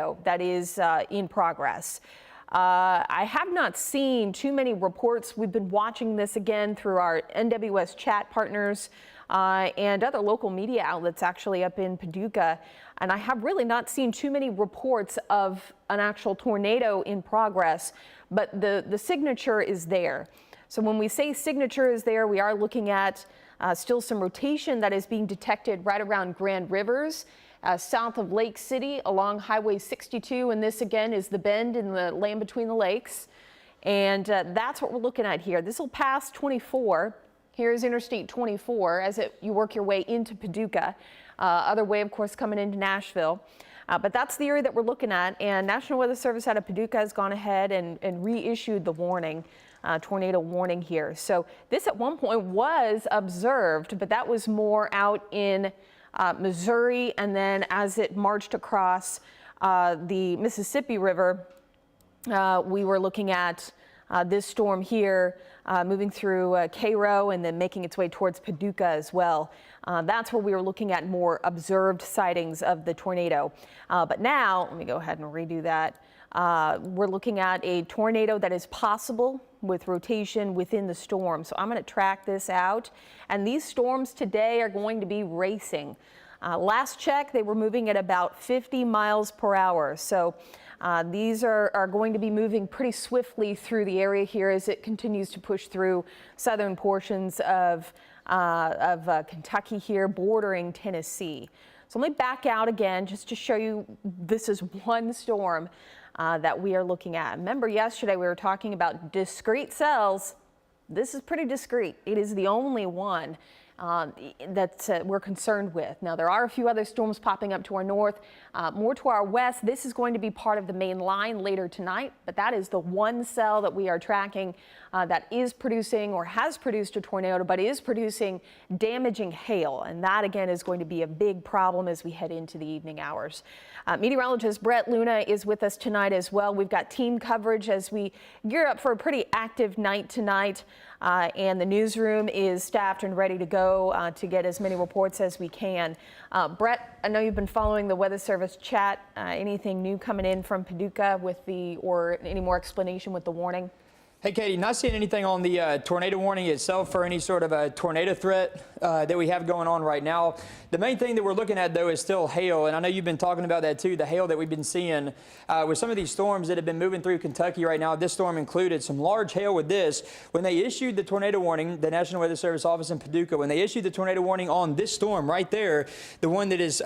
tornado that is in progress. I have not seen too many reports. We've been watching this again through our NWS chat partners and other local media outlets actually up in Paducah. And I have really not seen too many reports of an actual tornado in progress, but the signature is there. So when we say signature is there, we are looking at still some rotation that is being detected right around Grand Rivers, south of Lake City along Highway 62. And this again is the bend in the land between the lakes. And that's what we're looking at here. This will pass 24. Here's Interstate 24 as you work your way into Paducah. Other way, of course, coming into Nashville. But that's the area that we're looking at. And National Weather Service out of Paducah has gone ahead and reissued the warning, tornado warning here. So this at one point was observed, but that was more out in Missouri. And then as it marched across the Mississippi River, we were looking at this storm here moving through Cairo and then making its way towards Paducah as well. That's where we were looking at more observed sightings of the tornado. But now, let me go ahead and redo that. We're looking at a tornado that is possible with rotation within the storm. So I'm going to track this out. And these storms today are going to be racing. Last check, they were moving at about 50 miles per hour. So these are going to be moving pretty swiftly through the area here as it continues to push through southern portions of Kentucky here, bordering Tennessee. So let me back out again just to show you this is one storm that we are looking at. Remember yesterday we were talking about discrete cells. This is pretty discrete. It is the only one that we're concerned with. Now, there are a few other storms popping up to our north, more to our west. This is going to be part of the main line later tonight, but that is the one cell that we are tracking that is producing or has produced a tornado, but is producing damaging hail. And that, again, is going to be a big problem as we head into the evening hours. Meteorologist Brett Luna is with us tonight as well. We've got team coverage as we gear up for a pretty active night tonight. And the newsroom is staffed and ready to go to get as many reports as we can. Brett, I know you've been following the Weather Service chat. Anything new coming in from Paducah or any more explanation with the warning? Hey, Katie, not seeing anything on the tornado warning itself for any sort of a tornado threat that we have going on right now. The main thing that we're looking at, though, is still hail. And I know you've been talking about that, too, the hail that we've been seeing with some of these storms that have been moving through Kentucky right now. This storm included some large hail with this. When they issued the tornado warning, the National Weather Service office in Paducah, when they issued the tornado warning on this storm right there, the one that is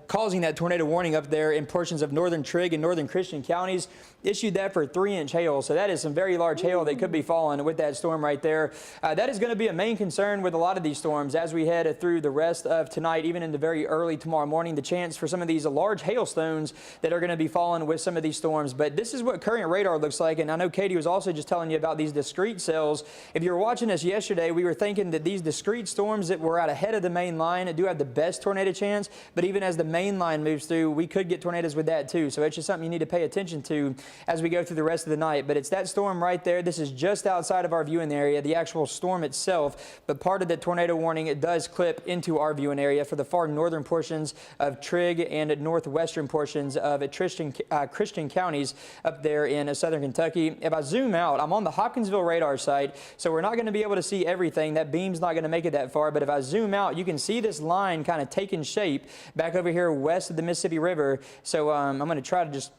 causing that tornado warning up there in portions of northern Trigg and northern Christian counties, issued that for 3-inch hail. So that is some very large hail that could be falling with that storm right there. That is going to be a main concern with a lot of these storms as we head through the rest of tonight, even into very early tomorrow morning, the chance for some of these large hailstones that are going to be falling with some of these storms. But this is what current radar looks like. And I know Katie was also just telling you about these discrete cells. If you were watching us yesterday, we were thinking that these discrete storms that were out ahead of the main line do have the best tornado chance. But even as the main line moves through, we could get tornadoes with that too. So it's just something you need to pay attention to as we go through the rest of the night. But it's that storm right there. This is just outside of our viewing area, the actual storm itself. But part of the tornado warning, it does clip into our viewing area for the far northern portions of Trigg and northwestern portions of Christian counties up there in southern Kentucky. If I zoom out, I'm on the Hopkinsville radar site, so we're not going to be able to see everything. That beam's not going to make it that far. But if I zoom out, you can see this line kind of taking shape back over here west of the Mississippi River. So I'm going to try to just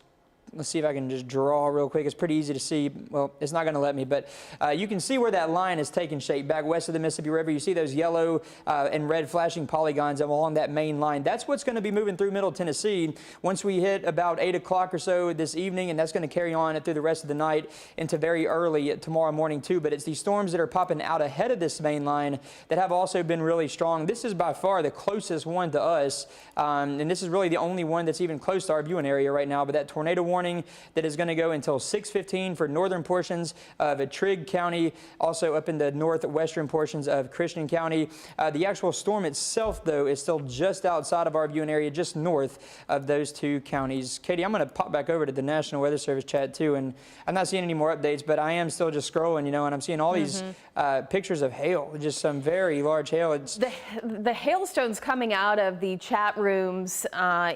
let's see if I can just draw real quick. It's pretty easy to see. Well, it's not going to let me, but you can see where that line is taking shape back west of the Mississippi River. You see those yellow and red flashing polygons along that main line. That's what's going to be moving through Middle Tennessee once we hit about 8 o'clock or so this evening, and that's going to carry on through the rest of the night into very early tomorrow morning too. But it's these storms that are popping out ahead of this main line that have also been really strong. This is by far the closest one to us, and this is really the only one that's even close to our viewing area right now. But that tornado warning warning that is going to go until 6:15 for northern portions of Trigg County, also up in the northwestern portions of Christian County. The actual storm itself, though, is still just outside of our viewing area, just north of those two counties. Katie, I'm going to pop back over to the National Weather Service chat too, and I'm not seeing any more updates, but I am still just scrolling, and I'm seeing all these pictures of hail, just some very large hail. It's the hailstones coming out of the chat rooms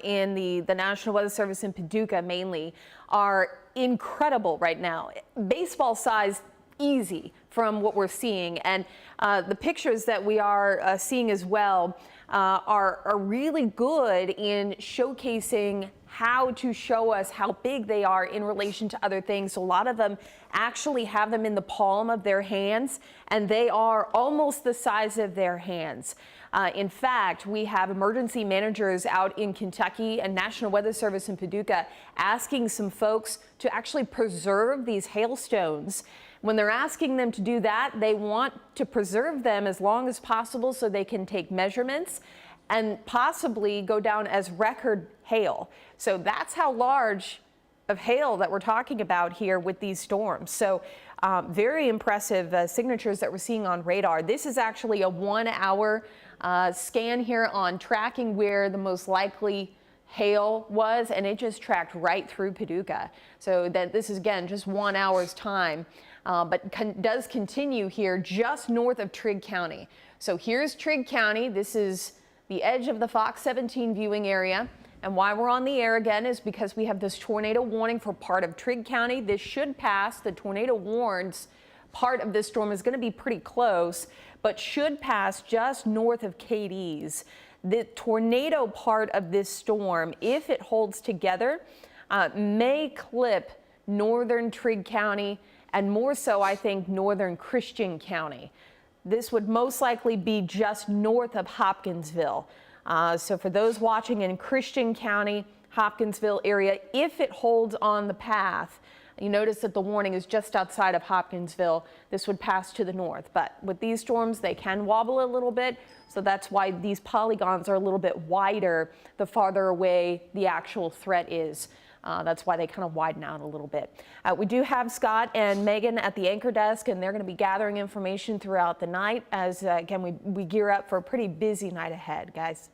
in the National Weather Service in Paducah mainly are incredible right now. Baseball size, easy from what we're seeing, and the pictures that we are seeing as well are really good in showcasing how to show us how big they are in relation to other things. So a lot of them actually have them in the palm of their hands, and they are almost the size of their hands. In fact, we have emergency managers out in Kentucky and National Weather Service in Paducah asking some folks to actually preserve these hailstones. When they're asking them to do that, they want to preserve them as long as possible so they can take measurements and possibly go down as record hail. So that's how large of hail that we're talking about here with these storms. So very impressive signatures that we're seeing on radar. This is actually a 1 hour scan here on tracking where the most likely hail was, and it just tracked right through Paducah. So that this is, again, just 1 hour's time, but does continue here just north of Trigg County. So here's Trigg County. This is the edge of the Fox 17 viewing area. And why we're on the air again is because we have this tornado warning for part of Trigg County. This should pass. The tornado warns part of this storm is going to be pretty close, but should pass just north of Cadiz. The tornado part of this storm, if it holds together, may clip northern Trigg County and more so, I think, northern Christian County. This would most likely be just north of Hopkinsville. So for those watching in Christian County, Hopkinsville area, if it holds on the path, you notice that the warning is just outside of Hopkinsville. This would pass to the north. But with these storms, they can wobble a little bit. So that's why these polygons are a little bit wider the farther away the actual threat is. That's why they kind of widen out a little bit. We do have Scott and Megan at the anchor desk, and they're going to be gathering information throughout the night as, again, we gear up for a pretty busy night ahead, guys.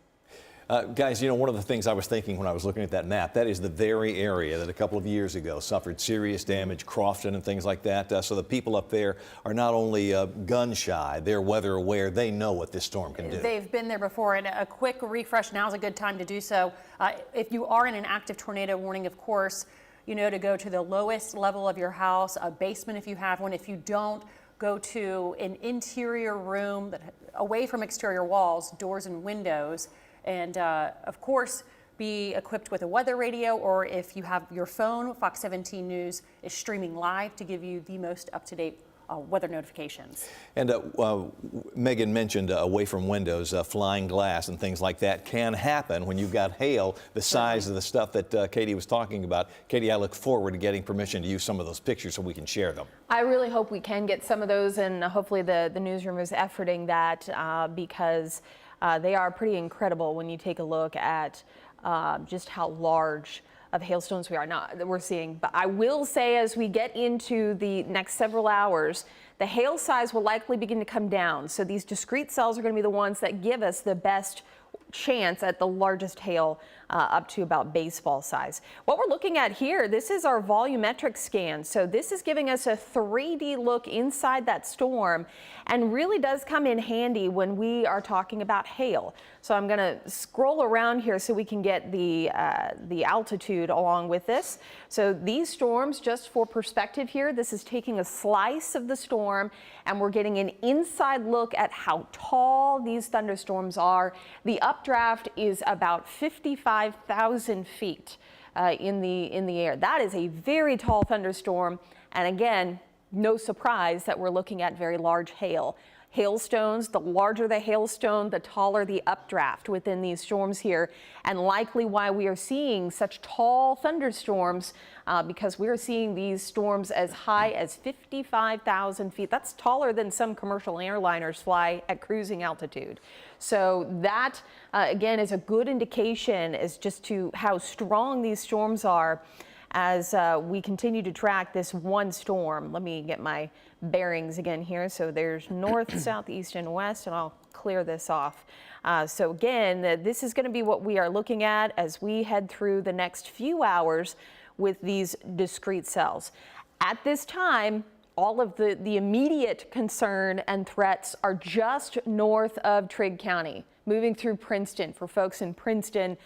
Guys, one of the things I was thinking when I was looking at that map, that is the very area that a couple of years ago suffered serious damage, Crofton and things like that. So the people up there are not only gun shy, they're weather aware. They know what this storm can do. They've been there before, and a quick refresh now is a good time to do so. If you are in an active tornado warning, of course, to go to the lowest level of your house, a basement if you have one. If you don't, go to an interior room that away from exterior walls, doors and windows. And of course, be equipped with a weather radio, or if you have your phone, Fox 17 News is streaming live to give you the most up-to-date weather notifications. And Megan mentioned away from windows, flying glass and things like that can happen when you've got hail the size of the stuff that Katie was talking about. Katie, I look forward to getting permission to use some of those pictures so we can share them. I really hope we can get some of those, and hopefully the newsroom is efforting that because they are pretty incredible when you take a look at just how large of hailstones we're seeing. But I will say, as we get into the next several hours, the hail size will likely begin to come down. So these discrete cells are going to be the ones that give us the best chance at the largest hail up to about baseball size. What we're looking at here, this is our volumetric scan. So this is giving us a 3D look inside that storm, and really does come in handy when we are talking about hail. So I'm going to scroll around here so we can get the altitude along with this. So these storms, just for perspective here, this is taking a slice of the storm, and we're getting an inside look at how tall these thunderstorms are. The updraft is about 55,000 feet in the air. That is a very tall thunderstorm, and again, no surprise that we're looking at very large hail. Hailstones, the larger the hailstone, the taller the updraft within these storms here, and likely why we are seeing such tall thunderstorms because we're seeing these storms as high as 55,000 feet. That's taller than some commercial airliners fly at cruising altitude. So that, again, is a good indication as just to how strong these storms are. as we continue to track this one storm. Let me get my bearings again here. So there's north, south, east, and west, and I'll clear this off. So again, this is going to be what we are looking at as we head through the next few hours with these discrete cells. At this time, all of the immediate concern and threats are just north of Trigg County, moving through Princeton. For folks in Princeton,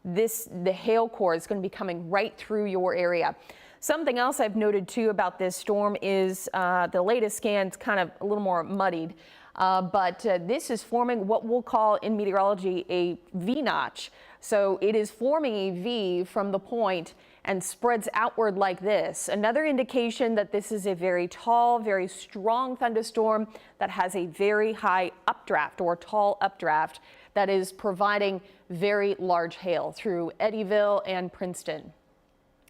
the hail core is going to be coming right through your area. Something else I've noted too about this storm is the latest scans kind of a little more muddied, but this is forming what we'll call in meteorology a V-notch. So it is forming a V from the point and spreads outward like this. Another indication that this is a very tall, very strong thunderstorm that has a very high updraft or tall updraft that is providing very large hail through Eddyville and Princeton.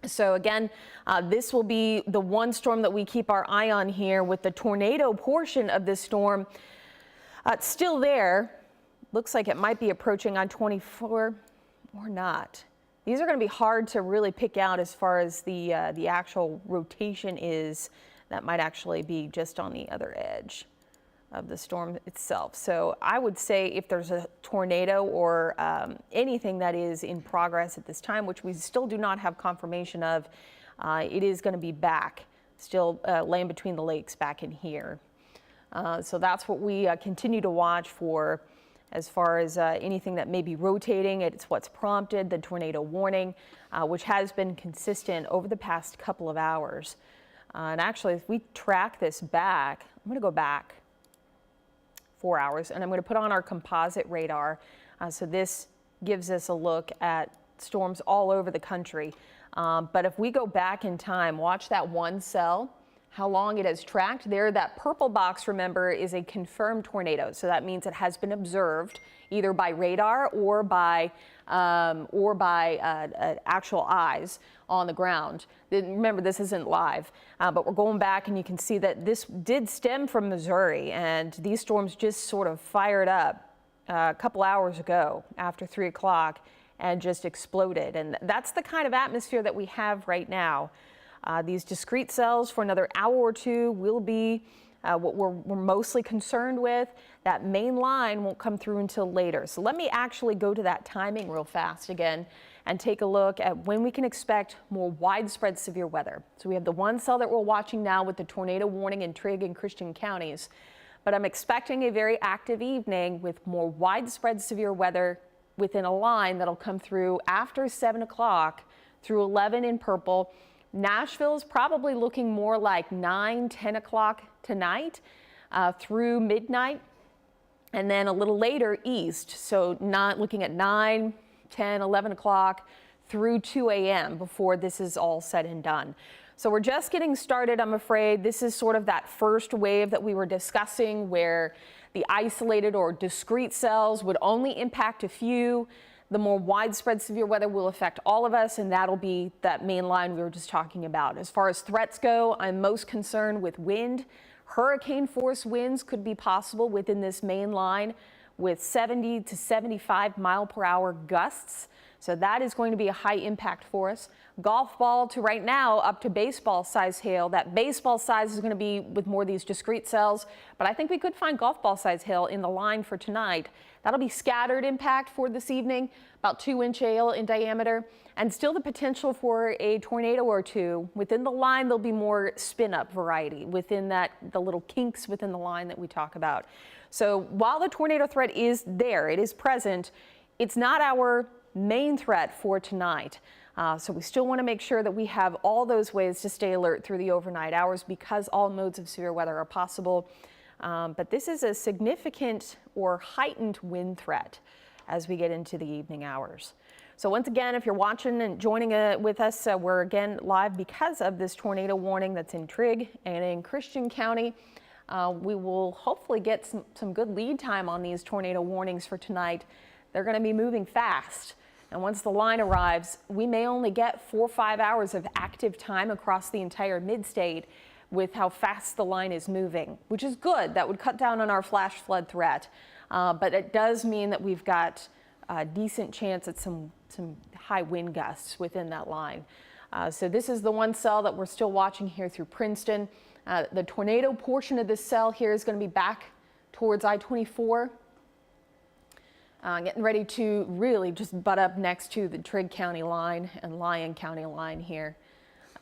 So again, this will be the one storm that we keep our eye on here, with the tornado portion of this storm still there. Looks like it might be approaching on 24 or not. These are going to be hard to really pick out as far as the actual rotation is. That might actually be just on the other edge of the storm itself. So I would say if there's a tornado or anything that is in progress at this time, which we still do not have confirmation of, it is going to be back, still laying between the lakes back in here. So that's what we continue to watch for as far as anything that may be rotating. It's what's prompted the tornado warning, which has been consistent over the past couple of hours. And actually, if we track this back, I'm going to go back 4 hours, and I'm going to put on our composite radar. So this gives us a look at storms all over the country. But if we go back in time, watch that one cell, how long it has tracked there. That purple box, remember, is a confirmed tornado. So that means it has been observed either by radar or by actual eyes on the ground. Remember, this isn't live, but we're going back and you can see that this did stem from Missouri, and these storms just sort of fired up a couple hours ago after 3 o'clock and just exploded. And that's the kind of atmosphere that we have right now. These discrete cells for another hour or two will be what we're mostly concerned with. That main line won't come through until later. So let me actually go to that timing real fast again and take a look at when we can expect more widespread severe weather. So we have the one cell that we're watching now with the tornado warning in Trigg and Christian counties, but I'm expecting a very active evening with more widespread severe weather within a line that'll come through after 7 o'clock through 11 in purple. Nashville's probably looking more like 9, 10 o'clock tonight through midnight, and then a little later east. So not looking at 9, 10, 11 o'clock through 2 a.m. before this is all said and done. So we're just getting started, I'm afraid. This is sort of that first wave that we were discussing where the isolated or discrete cells would only impact a few. The more widespread severe weather will affect all of us, and that'll be that main line we were just talking about. As far as threats go, I'm most concerned with wind. Hurricane force winds could be possible within this main line with 70 to 75 mile per hour gusts. So that is going to be a high impact for us. Golf ball to right now up to baseball size hail. That baseball size is going to be with more of these discrete cells, but I think we could find golf ball size hail in the line for tonight. That'll be scattered impact for this evening, about 2-inch hail in diameter, and still the potential for a tornado or two. Within the line, there'll be more spin up variety within that, the little kinks within the line that we talk about. So while the tornado threat is there, it is present, it's not our main threat for tonight. So we still want to make sure that we have all those ways to stay alert through the overnight hours because all modes of severe weather are possible. But this is a significant or heightened wind threat as we get into the evening hours. So once again, if you're watching and joining with us, we're again live because of this tornado warning that's in Trigg and in Christian County. We will hopefully get some good lead time on these tornado warnings for tonight. They're going to be moving fast. And once the line arrives, we may only get 4 or 5 hours of active time across the entire mid-state with how fast the line is moving, which is good. That would cut down on our flash flood threat. But it does mean that we've got a decent chance at some high wind gusts within that line. So this is the one cell that we're still watching here through Princeton. The tornado portion of this cell here is going to be back towards I-24. Getting ready to really just butt up next to the Trigg County line and Lyon County line here,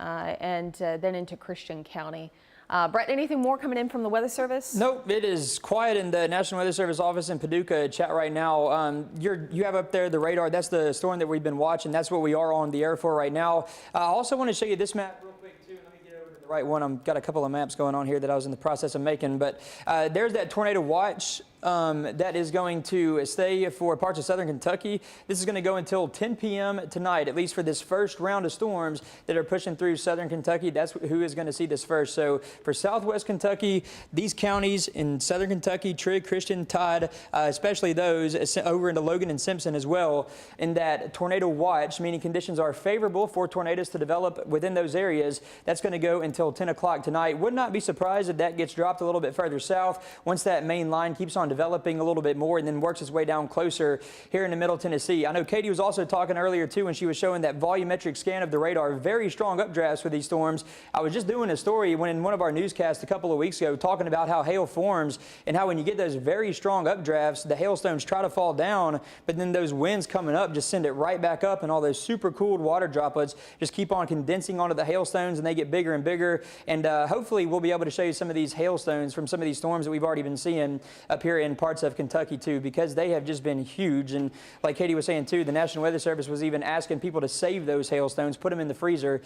and then into Christian County. Brett, anything more coming in from the Weather Service? Nope, it is quiet in the National Weather Service office in Paducah chat right now. You have up there the radar. That's the storm that we've been watching. That's what we are on the air for right now. I also want to show you this map real quick too. Let me get over to the right one. I've got a couple of maps going on here that I was in the process of making, but there's that tornado watch. That is going to stay for parts of southern Kentucky. This is going to go until 10 p.m. tonight, at least for this first round of storms that are pushing through southern Kentucky. That's who is going to see this first. So for southwest Kentucky, these counties in southern Kentucky, Trigg, Christian, Todd, especially those over into Logan and Simpson as well, in that tornado watch, meaning conditions are favorable for tornadoes to develop within those areas. That's going to go until 10 o'clock tonight. Would not be surprised if that gets dropped a little bit further south once that main line keeps on developing a little bit more and then works its way down closer here in the middle Tennessee. I know Katie was also talking earlier too when she was showing that volumetric scan of the radar. Very strong updrafts for these storms. I was just doing a story when in one of our newscasts a couple of weeks ago talking about how hail forms and how when you get those very strong updrafts, the hailstones try to fall down, but then those winds coming up just send it right back up, and all those super cooled water droplets just keep on condensing onto the hailstones and they get bigger and bigger. And hopefully we'll be able to show you some of these hailstones from some of these storms that we've already been seeing up here in parts of Kentucky too, because they have just been huge. And like Katie was saying too, the National Weather Service was even asking people to save those hailstones, put them in the freezer,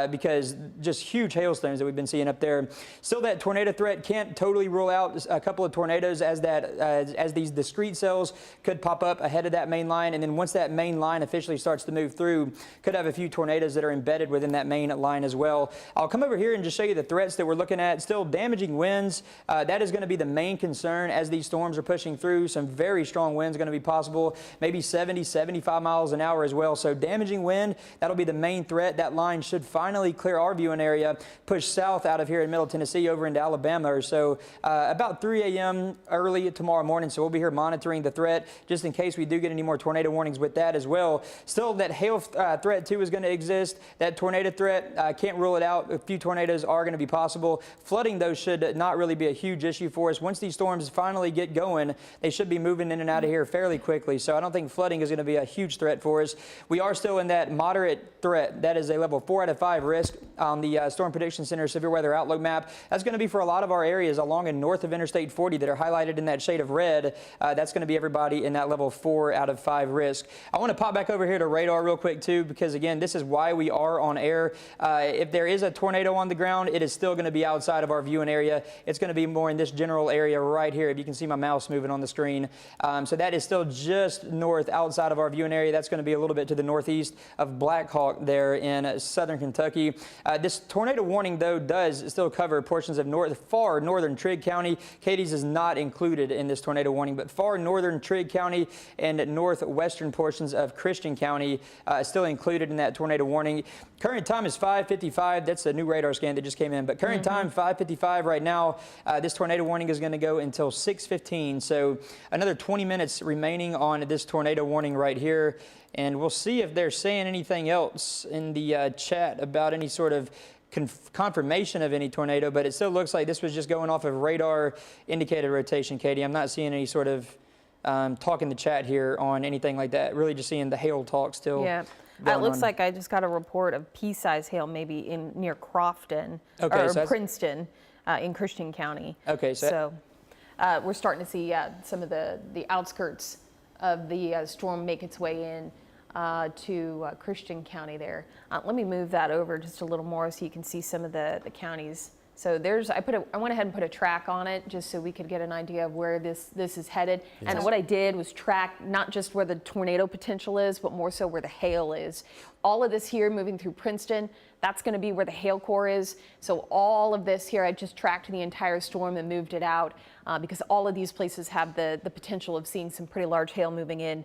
because just huge hailstones that we've been seeing up there. Still, that tornado threat can't totally rule out a couple of tornadoes as these discrete cells could pop up ahead of that main line, and then once that main line officially starts to move through, could have a few tornadoes that are embedded within that main line as well. I'll come over here and just show you the threats that we're looking at. Still damaging winds. That is going to be the main concern as these storms are pushing through. Some very strong winds going to be possible, maybe 70, 75 miles an hour as well. So damaging wind, that'll be the main threat. That line should finally clear our viewing area, push south out of here in Middle Tennessee over into Alabama or so about 3 a.m. early tomorrow morning. So we'll be here monitoring the threat just in case we do get any more tornado warnings with that as well. Still, that hail threat too is going to exist. That tornado threat, can't rule it out. A few tornadoes are going to be possible. Flooding, though, should not really be a huge issue for us. Once these storms finally get going, they should be moving in and out of here fairly quickly. So I don't think flooding is going to be a huge threat for us. We are still in that moderate threat. That is a level 4 out of 5 risk on the Storm Prediction Center Severe Weather Outlook map. That's going to be for a lot of our areas along and north of Interstate 40 that are highlighted in that shade of red. That's going to be everybody in that level 4 out of 5 risk. I want to pop back over here to radar real quick too, because again, this is why we are on air. If there is a tornado on the ground, it is still going to be outside of our viewing area. It's going to be more in this general area right here. If you can see my mouse moving on the screen. So that is still just north outside of our viewing area. That's going to be a little bit to the northeast of Black Hawk there in southern Kentucky. This tornado warning, though, does still cover portions of far northern Trigg County. Katie's is not included in this tornado warning, but far northern Trigg County and northwestern portions of Christian County still included in that tornado warning. Current time is 5:55. That's a new radar scan that just came in, but current time 5:55 right now. This tornado warning is going to go until 6:15. So another 20 minutes remaining on this tornado warning right here. And we'll see if they're saying anything else in the chat about any sort of confirmation of any tornado, but it still looks like this was just going off of radar indicated rotation, Katie. I'm not seeing any sort of talk in the chat here on anything like that. Really just seeing the hail talk still. Yeah. It looks like I just got a report of pea-size hail maybe near Crofton or Princeton in Christian County. Okay. So we're starting to see some of the outskirts of the storm make its way in to Christian County there. Let me move that over just a little more so you can see some of the counties. So I went ahead and put a track on it just so we could get an idea of where this is headed. Yes. And what I did was track not just where the tornado potential is, but more so where the hail is. All of this here moving through Princeton, that's going to be where the hail core is. So all of this here, I just tracked the entire storm and moved it out because all of these places have the potential of seeing some pretty large hail moving in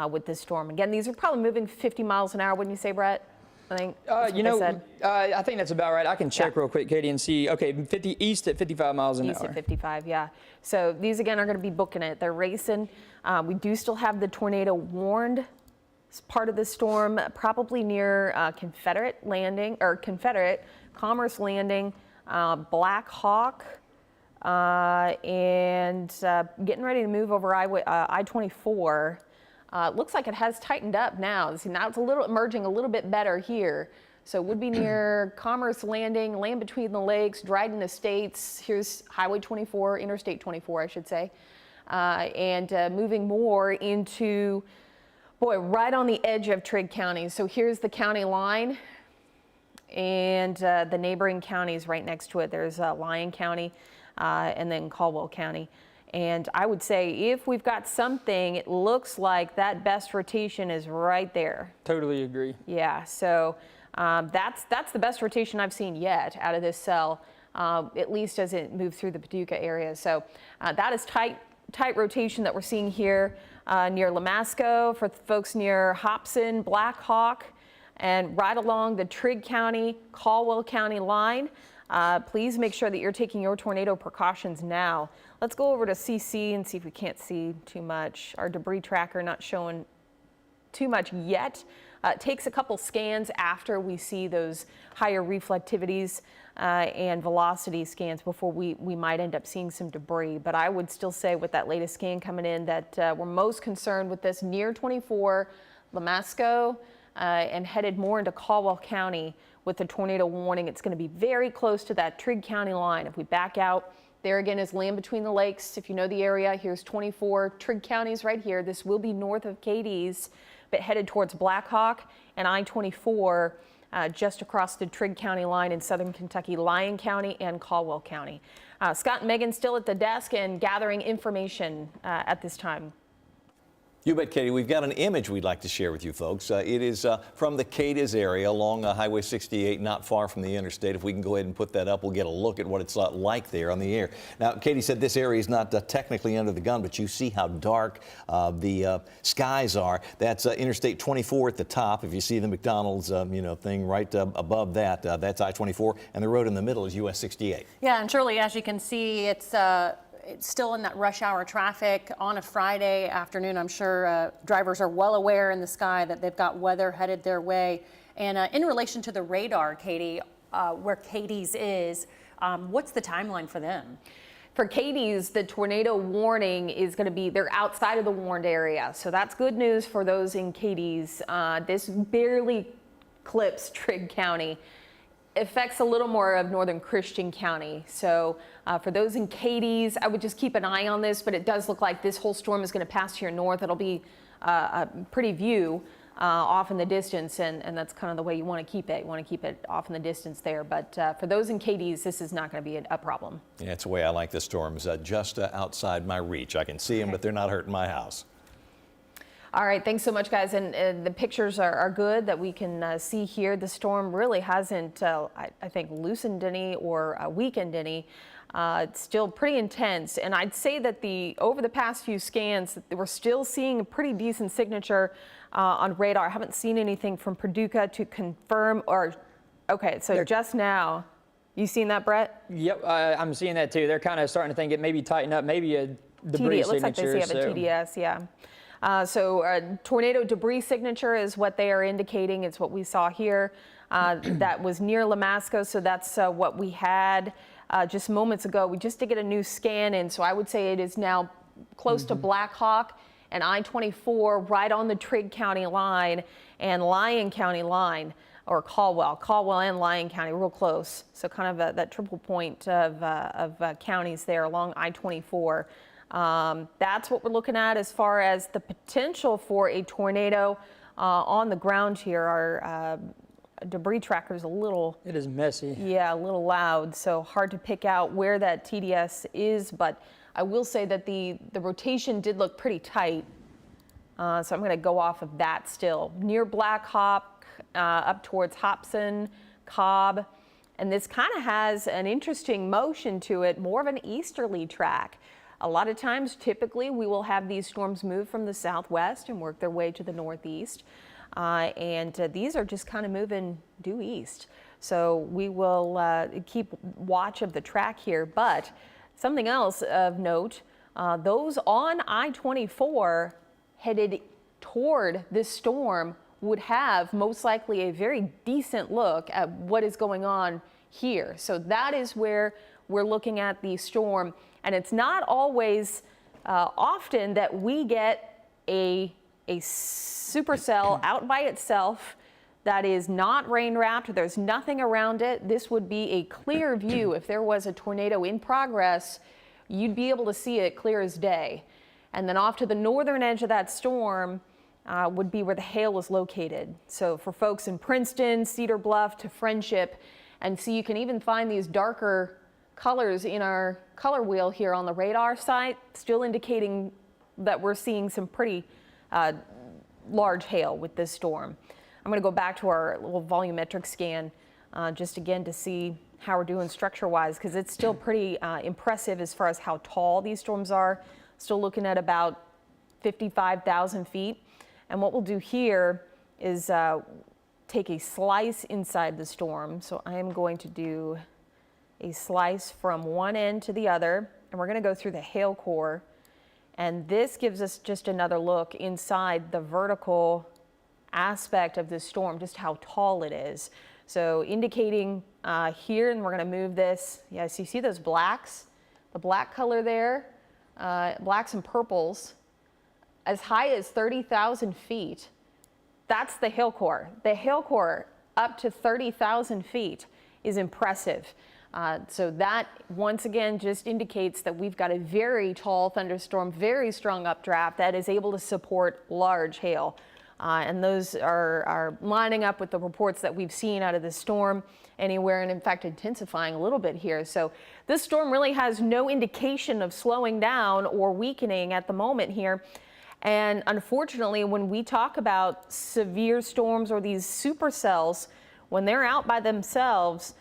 with this storm. Again, these are probably moving 50 miles an hour, wouldn't you say, Brett? I think I think that's about right. I can check real quick, Katie, and see. Okay, 50 east at 55 miles an hour. East at 55, yeah. So these again are going to be booking it. They're racing. We do still have the tornado warned part of the storm, probably near Confederate Landing or Confederate Commerce Landing, Black Hawk, and getting ready to move over I-24. Looks like it has tightened up now. See, now it's emerging a little bit better here. So it would be near Commerce Landing, Land Between the Lakes, Dryden Estates. Here's Highway 24, Interstate 24, I should say. And moving more into, boy, right on the edge of Trigg County. So here's the county line and the neighboring counties right next to it. There's Lyon County and then Caldwell County. And I would say if we've got something, it looks like that best rotation is right there. Totally agree. Yeah, so that's the best rotation I've seen yet out of this cell, at least as it moved through the Paducah area. So that is tight rotation that we're seeing here near Lamasco for folks near Hobson, Black Hawk, and right along the Trigg County, Caldwell County line. Please make sure that you're taking your tornado precautions now. Let's go over to CC and see if we can't see too much. Our debris tracker not showing too much yet. It takes a couple scans after we see those higher reflectivities and velocity scans before we might end up seeing some debris. But I would still say with that latest scan coming in that we're most concerned with this near 24, Lamasco, and headed more into Caldwell County with the tornado warning. It's going to be very close to that Trigg County line. If we back out, there again is Land Between the Lakes. If you know the area, here's 24. Trigg County's right here. This will be north of Katie's, but headed towards Black Hawk and I-24 just across the Trigg County line in southern Kentucky, Lyon County and Caldwell County. Scott and Megan still at the desk and gathering information at this time. You bet, Katie. We've got an image we'd like to share with you folks. It is from the Cadiz area along Highway 68, not far from the interstate. If we can go ahead and put that up, we'll get a look at what it's like there on the air. Now, Katie said this area is not technically under the gun, but you see how dark the skies are. That's Interstate 24 at the top. If you see the McDonald's thing right above that, that's I-24, and the road in the middle is US 68. Yeah, and Shirley, as you can see, it's still in that rush hour traffic on a Friday afternoon. I'm sure drivers are well aware in the sky that they've got weather headed their way. And in relation to the radar, Katie, where Katie's is, what's the timeline for them? For Katie's, the tornado warning is going to be, they're outside of the warned area. So that's good news for those in Katie's. This barely clips Trigg County. Affects a little more of northern Christian County. So for those in Katie's, I would just keep an eye on this, but it does look like this whole storm is going to pass to your north. It'll be a pretty view off in the distance, and that's kind of the way you want to keep it. You want to keep it off in the distance there. But for those in Katie's, this is not going to be a problem. Yeah, that's the way I like the storms, just outside my reach. I can see them, but they're not hurting my house. All right, thanks so much, guys. And the pictures are good that we can see here. The storm really hasn't, I think, loosened any or weakened any. It's still pretty intense. And I'd say that over the past few scans, we're still seeing a pretty decent signature on radar. I haven't seen anything from Paducah to confirm or, okay, so just now. You seen that, Brett? Yep, I'm seeing that too. They're kind of starting to think it maybe tighten up, maybe a debris it looks like they have a TDS, yeah. So tornado debris signature is what they are indicating. It's what we saw here. That was near Lamasco, so that's what we had just moments ago. We just did get a new scan in, so I would say it is now close to Black Hawk and I-24 right on the Trigg County line and Lyon County line, or Caldwell and Lyon County, real close. So kind of that triple point of counties there along I-24. That's what we're looking at as far as the potential for a tornado on the ground here. Our debris tracker is a little... It is messy. Yeah, a little loud, so hard to pick out where that TDS is, but I will say that the rotation did look pretty tight, so I'm going to go off of that still. Near Black Hawk, up towards Hobson, Cobb, and this kind of has an interesting motion to it, more of an easterly track. A lot of times, typically, we will have these storms move from the southwest and work their way to the northeast. And these are just kind of moving due east. So we will keep watch of the track here. But something else of note, those on I-24 headed toward this storm would have most likely a very decent look at what is going on here. So that is where we're looking at the storm. And it's not always often that we get a supercell out by itself that is not rain wrapped. There's nothing around it. This would be a clear view. If there was a tornado in progress, you'd be able to see it clear as day. And then off to the northern edge of that storm would be where the hail is located. So for folks in Princeton, Cedar Bluff to Friendship, and so you can even find these darker colors in our color wheel here on the radar site, still indicating that we're seeing some pretty large hail with this storm. I'm going to go back to our little volumetric scan just again to see how we're doing structure-wise, because it's still pretty impressive as far as how tall these storms are. Still looking at about 55,000 feet. And what we'll do here is take a slice inside the storm. So I am going to do a slice from one end to the other, and we're going to go through the hail core. And this gives us just another look inside the vertical aspect of this storm, just how tall it is. So indicating here, and we're going to move this. Yes, you see those blacks, the black color there, blacks and purples, as high as 30,000 feet. That's the hail core. The hail core up to 30,000 feet is impressive. So that once again just indicates that we've got a very tall thunderstorm, very strong updraft that is able to support large hail. And those are lining up with the reports that we've seen out of the storm anywhere, and in fact intensifying a little bit here. So this storm really has no indication of slowing down or weakening at the moment here. And unfortunately, when we talk about severe storms or these supercells, when they're out by themselves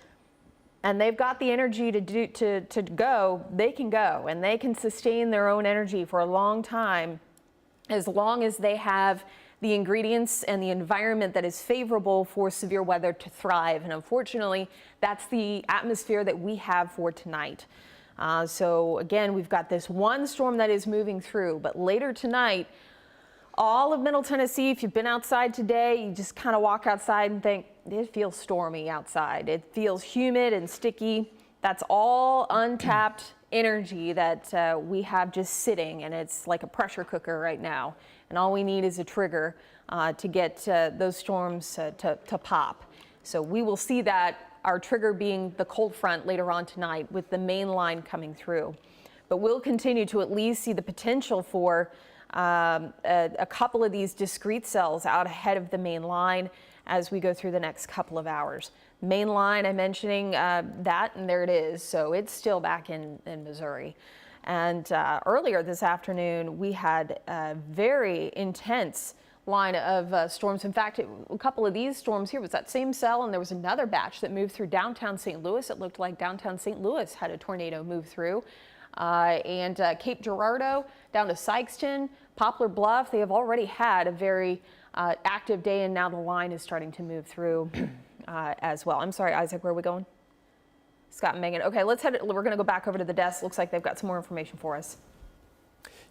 and they've got the energy to go, they can go and they can sustain their own energy for a long time, as long as they have the ingredients and the environment that is favorable for severe weather to thrive. And unfortunately, that's the atmosphere that we have for tonight. So again, we've got this one storm that is moving through, but later tonight, all of Middle Tennessee, if you've been outside today, you just kind of walk outside and think, it feels stormy outside. It feels humid and sticky. That's all untapped energy that we have just sitting, and it's like a pressure cooker right now. And all we need is a trigger to get those storms to pop. So we will see that, our trigger being the cold front later on tonight with the main line coming through. But we'll continue to at least see the potential for a couple of these discrete cells out ahead of the main line as we go through the next couple of hours. Main line, I'm mentioning that, and there it is. So it's still back in Missouri. And earlier this afternoon, we had a very intense line of storms. In fact, a couple of these storms here was that same cell, and there was another batch that moved through downtown St. Louis. It looked like downtown St. Louis had a tornado move through. And Cape Girardeau down to Sykeston, Poplar Bluff, they have already had a very active day, and now the line is starting to move through as well. I'm sorry, Isaac, where are we going? Scott and Megan. Okay, let's head. We're going to go back over to the desk. Looks like they've got some more information for us.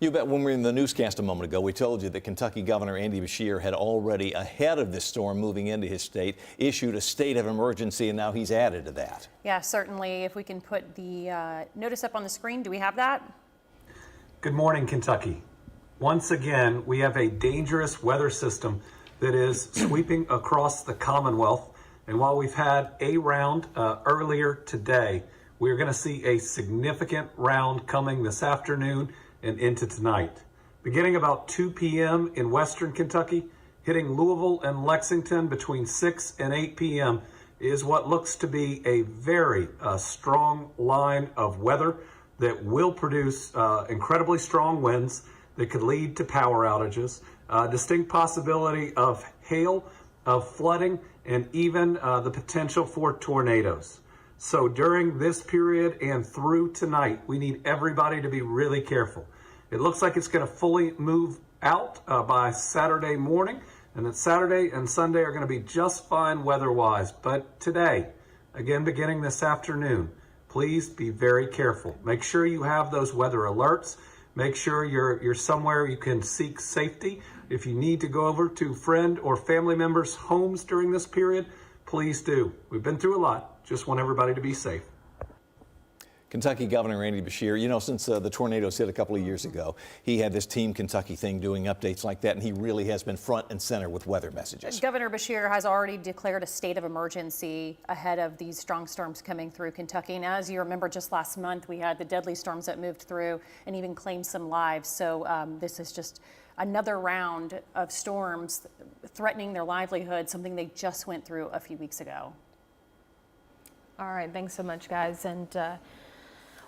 You bet. When we were in the newscast a moment ago, we told you that Kentucky Governor Andy Beshear had already, ahead of this storm moving into his state, issued a state of emergency, and now he's added to that. Yeah, certainly. If we can put the notice up on the screen. Do we have that? Good morning, Kentucky. Once again, we have a dangerous weather system that is sweeping across the Commonwealth. And while we've had a round earlier today, we're going to see a significant round coming this afternoon and into tonight. Beginning about 2 p.m. in western Kentucky, hitting Louisville and Lexington between 6 and 8 p.m. is what looks to be a very strong line of weather that will produce incredibly strong winds that could lead to power outages, distinct possibility of hail, of flooding, and even the potential for tornadoes. So during this period and through tonight, we need everybody to be really careful. It looks like it's going to fully move out by Saturday morning, and that Saturday and Sunday are going to be just fine weather-wise. But today, again beginning this afternoon, please be very careful. Make sure you have those weather alerts. Make sure you're somewhere you can seek safety. If you need to go over to friend or family members' homes during this period, please do. We've been through a lot. Just want everybody to be safe. Kentucky Governor Andy Beshear, you know, since the tornadoes hit a couple of years ago, he had this Team Kentucky thing doing updates like that, and he really has been front and center with weather messages. Governor Beshear has already declared a state of emergency ahead of these strong storms coming through Kentucky. And as you remember, just last month, we had the deadly storms that moved through and even claimed some lives. So this is just another round of storms threatening their livelihood, something they just went through a few weeks ago. All right, thanks so much, guys. And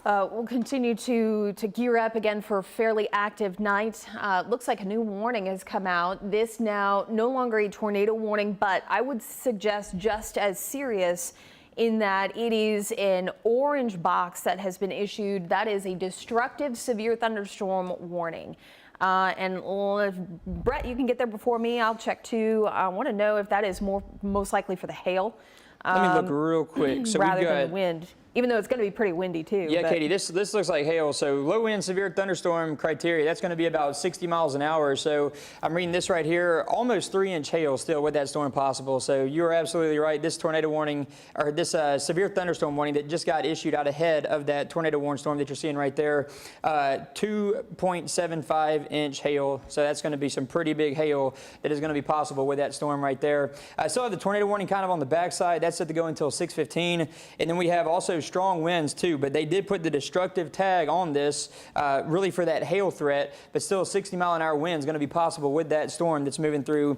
we'll continue to gear up again for a fairly active night. Looks like a new warning has come out. This now no longer a tornado warning, but I would suggest just as serious in that it is an orange box that has been issued. That is a destructive severe thunderstorm warning. If Brett, you can get there before me. I'll check too. I want to know if that is most likely for the hail. Let me look real quick. So rather we've got, than the wind, even though it's going to be pretty windy too. Yeah, but Katie, this looks like hail. So low wind severe thunderstorm criteria, that's going to be about 60 miles an hour. So I'm reading this right here, almost 3-inch hail still with that storm possible. So you're absolutely right. This tornado warning, or this severe thunderstorm warning that just got issued out ahead of that tornado warning storm that you're seeing right there, 2.75-inch hail. So that's going to be some pretty big hail that is going to be possible with that storm right there. I still have the tornado warning kind of on the backside. That's set to go until 6:15. And then we have also strong winds too, but they did put the destructive tag on this really for that hail threat, but still 60-mile-an-hour winds going to be possible with that storm that's moving through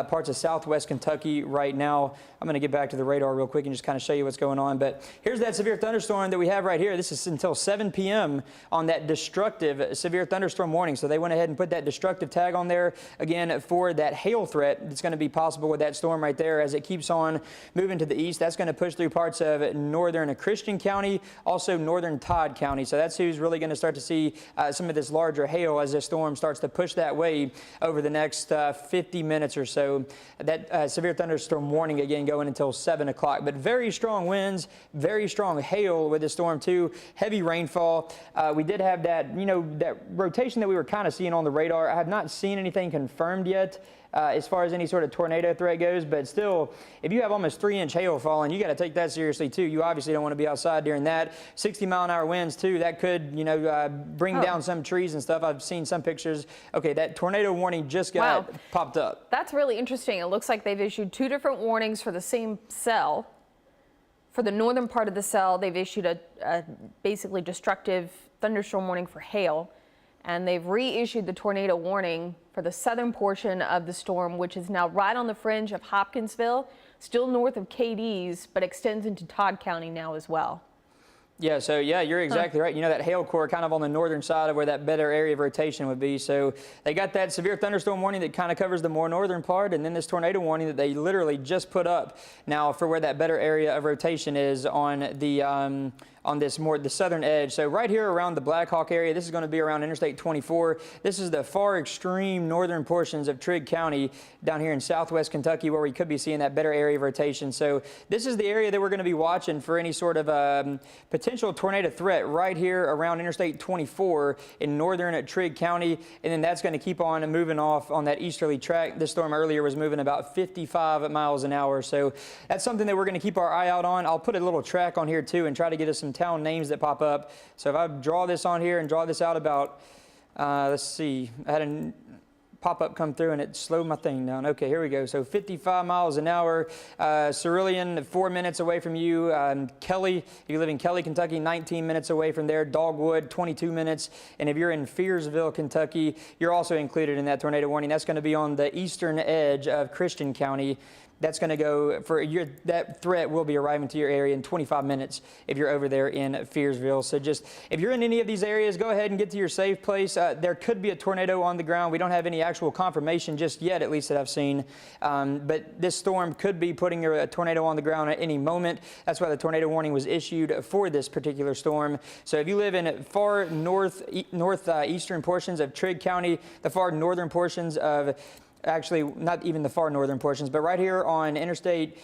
parts of southwest Kentucky right now. I'm going to get back to the radar real quick and just kind of show you what's going on. But here's that severe thunderstorm that we have right here. This is until 7 p.m. on that destructive severe thunderstorm warning. So they went ahead and put that destructive tag on there again for that hail threat that's going to be possible with that storm right there as it keeps on moving to the east. That's going to push through parts of northern Christian County, also northern Todd County. So that's who's really going to start to see some of this larger hail as this storm starts to push that way over the next 50 minutes or so. That severe thunderstorm warning again going until 7 o'clock. But very strong winds, very strong hail with the storm too, heavy rainfall. We did have that, that rotation that we were kind of seeing on the radar. I have not seen anything confirmed yet as far as any sort of tornado threat goes, but still, if you have almost 3-inch hail falling, you got to take that seriously too. You obviously don't want to be outside during that. 60-mile-an-hour winds too, that could, bring down some trees and stuff. I've seen some pictures. Okay, that tornado warning just got popped up. That's really interesting. It looks like they've issued 2 different warnings for the same cell. For the northern part of the cell, they've issued a basically destructive thunderstorm warning for hail. And they've reissued the tornado warning for the southern portion of the storm, which is now right on the fringe of Hopkinsville, still north of KD's, but extends into Todd County now as well. Yeah, so yeah, you're exactly right. That hail core kind of on the northern side of where that better area of rotation would be. So they got that severe thunderstorm warning that kind of covers the more northern part, and then this tornado warning that they literally just put up now for where that better area of rotation is on the the southern edge. So right here around the Black Hawk area, this is going to be around Interstate 24. This is the far extreme northern portions of Trigg County down here in southwest Kentucky where we could be seeing that better area of rotation. So this is the area that we're going to be watching for any sort of potential tornado threat right here around Interstate 24 in northern Trigg County. And then that's going to keep on moving off on that easterly track. This storm earlier was moving about 55 miles an hour. So that's something that we're going to keep our eye out on. I'll put a little track on here too and try to get us some town names that pop up. So if I draw this on here and draw this out about, let's see, I had a pop-up come through and it slowed my thing down. Okay, here we go. So 55 miles an hour. Cerulean, 4 minutes away from you. Kelly, if you live in Kelly, Kentucky, 19 minutes away from there. Dogwood, 22 minutes. And if you're in Fearsville, Kentucky, you're also included in that tornado warning. That's going to be on the eastern edge of Christian County. That's going to go for that threat will be arriving to your area in 25 minutes if you're over there in Fearsville. So just if you're in any of these areas, go ahead and get to your safe place. There could be a tornado on the ground. We don't have any actual confirmation just yet, at least that I've seen. But this storm could be putting a tornado on the ground at any moment. That's why the tornado warning was issued for this particular storm. So if you live in far northeastern portions of Trigg County, the far northern portions of actually, not even the far northern portions, but right here on Interstate,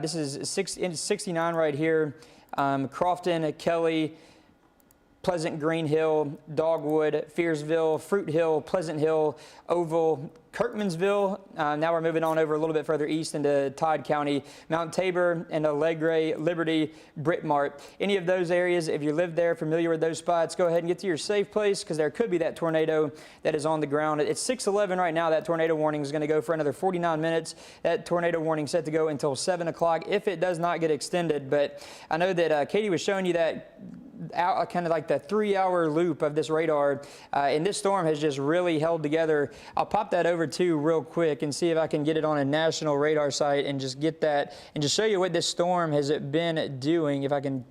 this is 69 right here, Crofton, Kelly, Pleasant Green Hill, Dogwood, Fearsville, Fruit Hill, Pleasant Hill, Oval, Kirkmansville. Now we're moving on over a little bit further east into Todd County, Mount Tabor, and Alegre, Liberty, Brittmart. Any of those areas, if you live there, familiar with those spots, go ahead and get to your safe place because there could be that tornado that is on the ground. It's 6:11 right now. That tornado warning is going to go for another 49 minutes. That tornado warning set to go until 7 o'clock if it does not get extended. But I know that Katie was showing you that kind of like the 3-hour loop of this radar, and this storm has just really held together. I'll pop that over too real quick and see if I can get it on a national radar site and just get that and just show you what this storm has been doing. If I can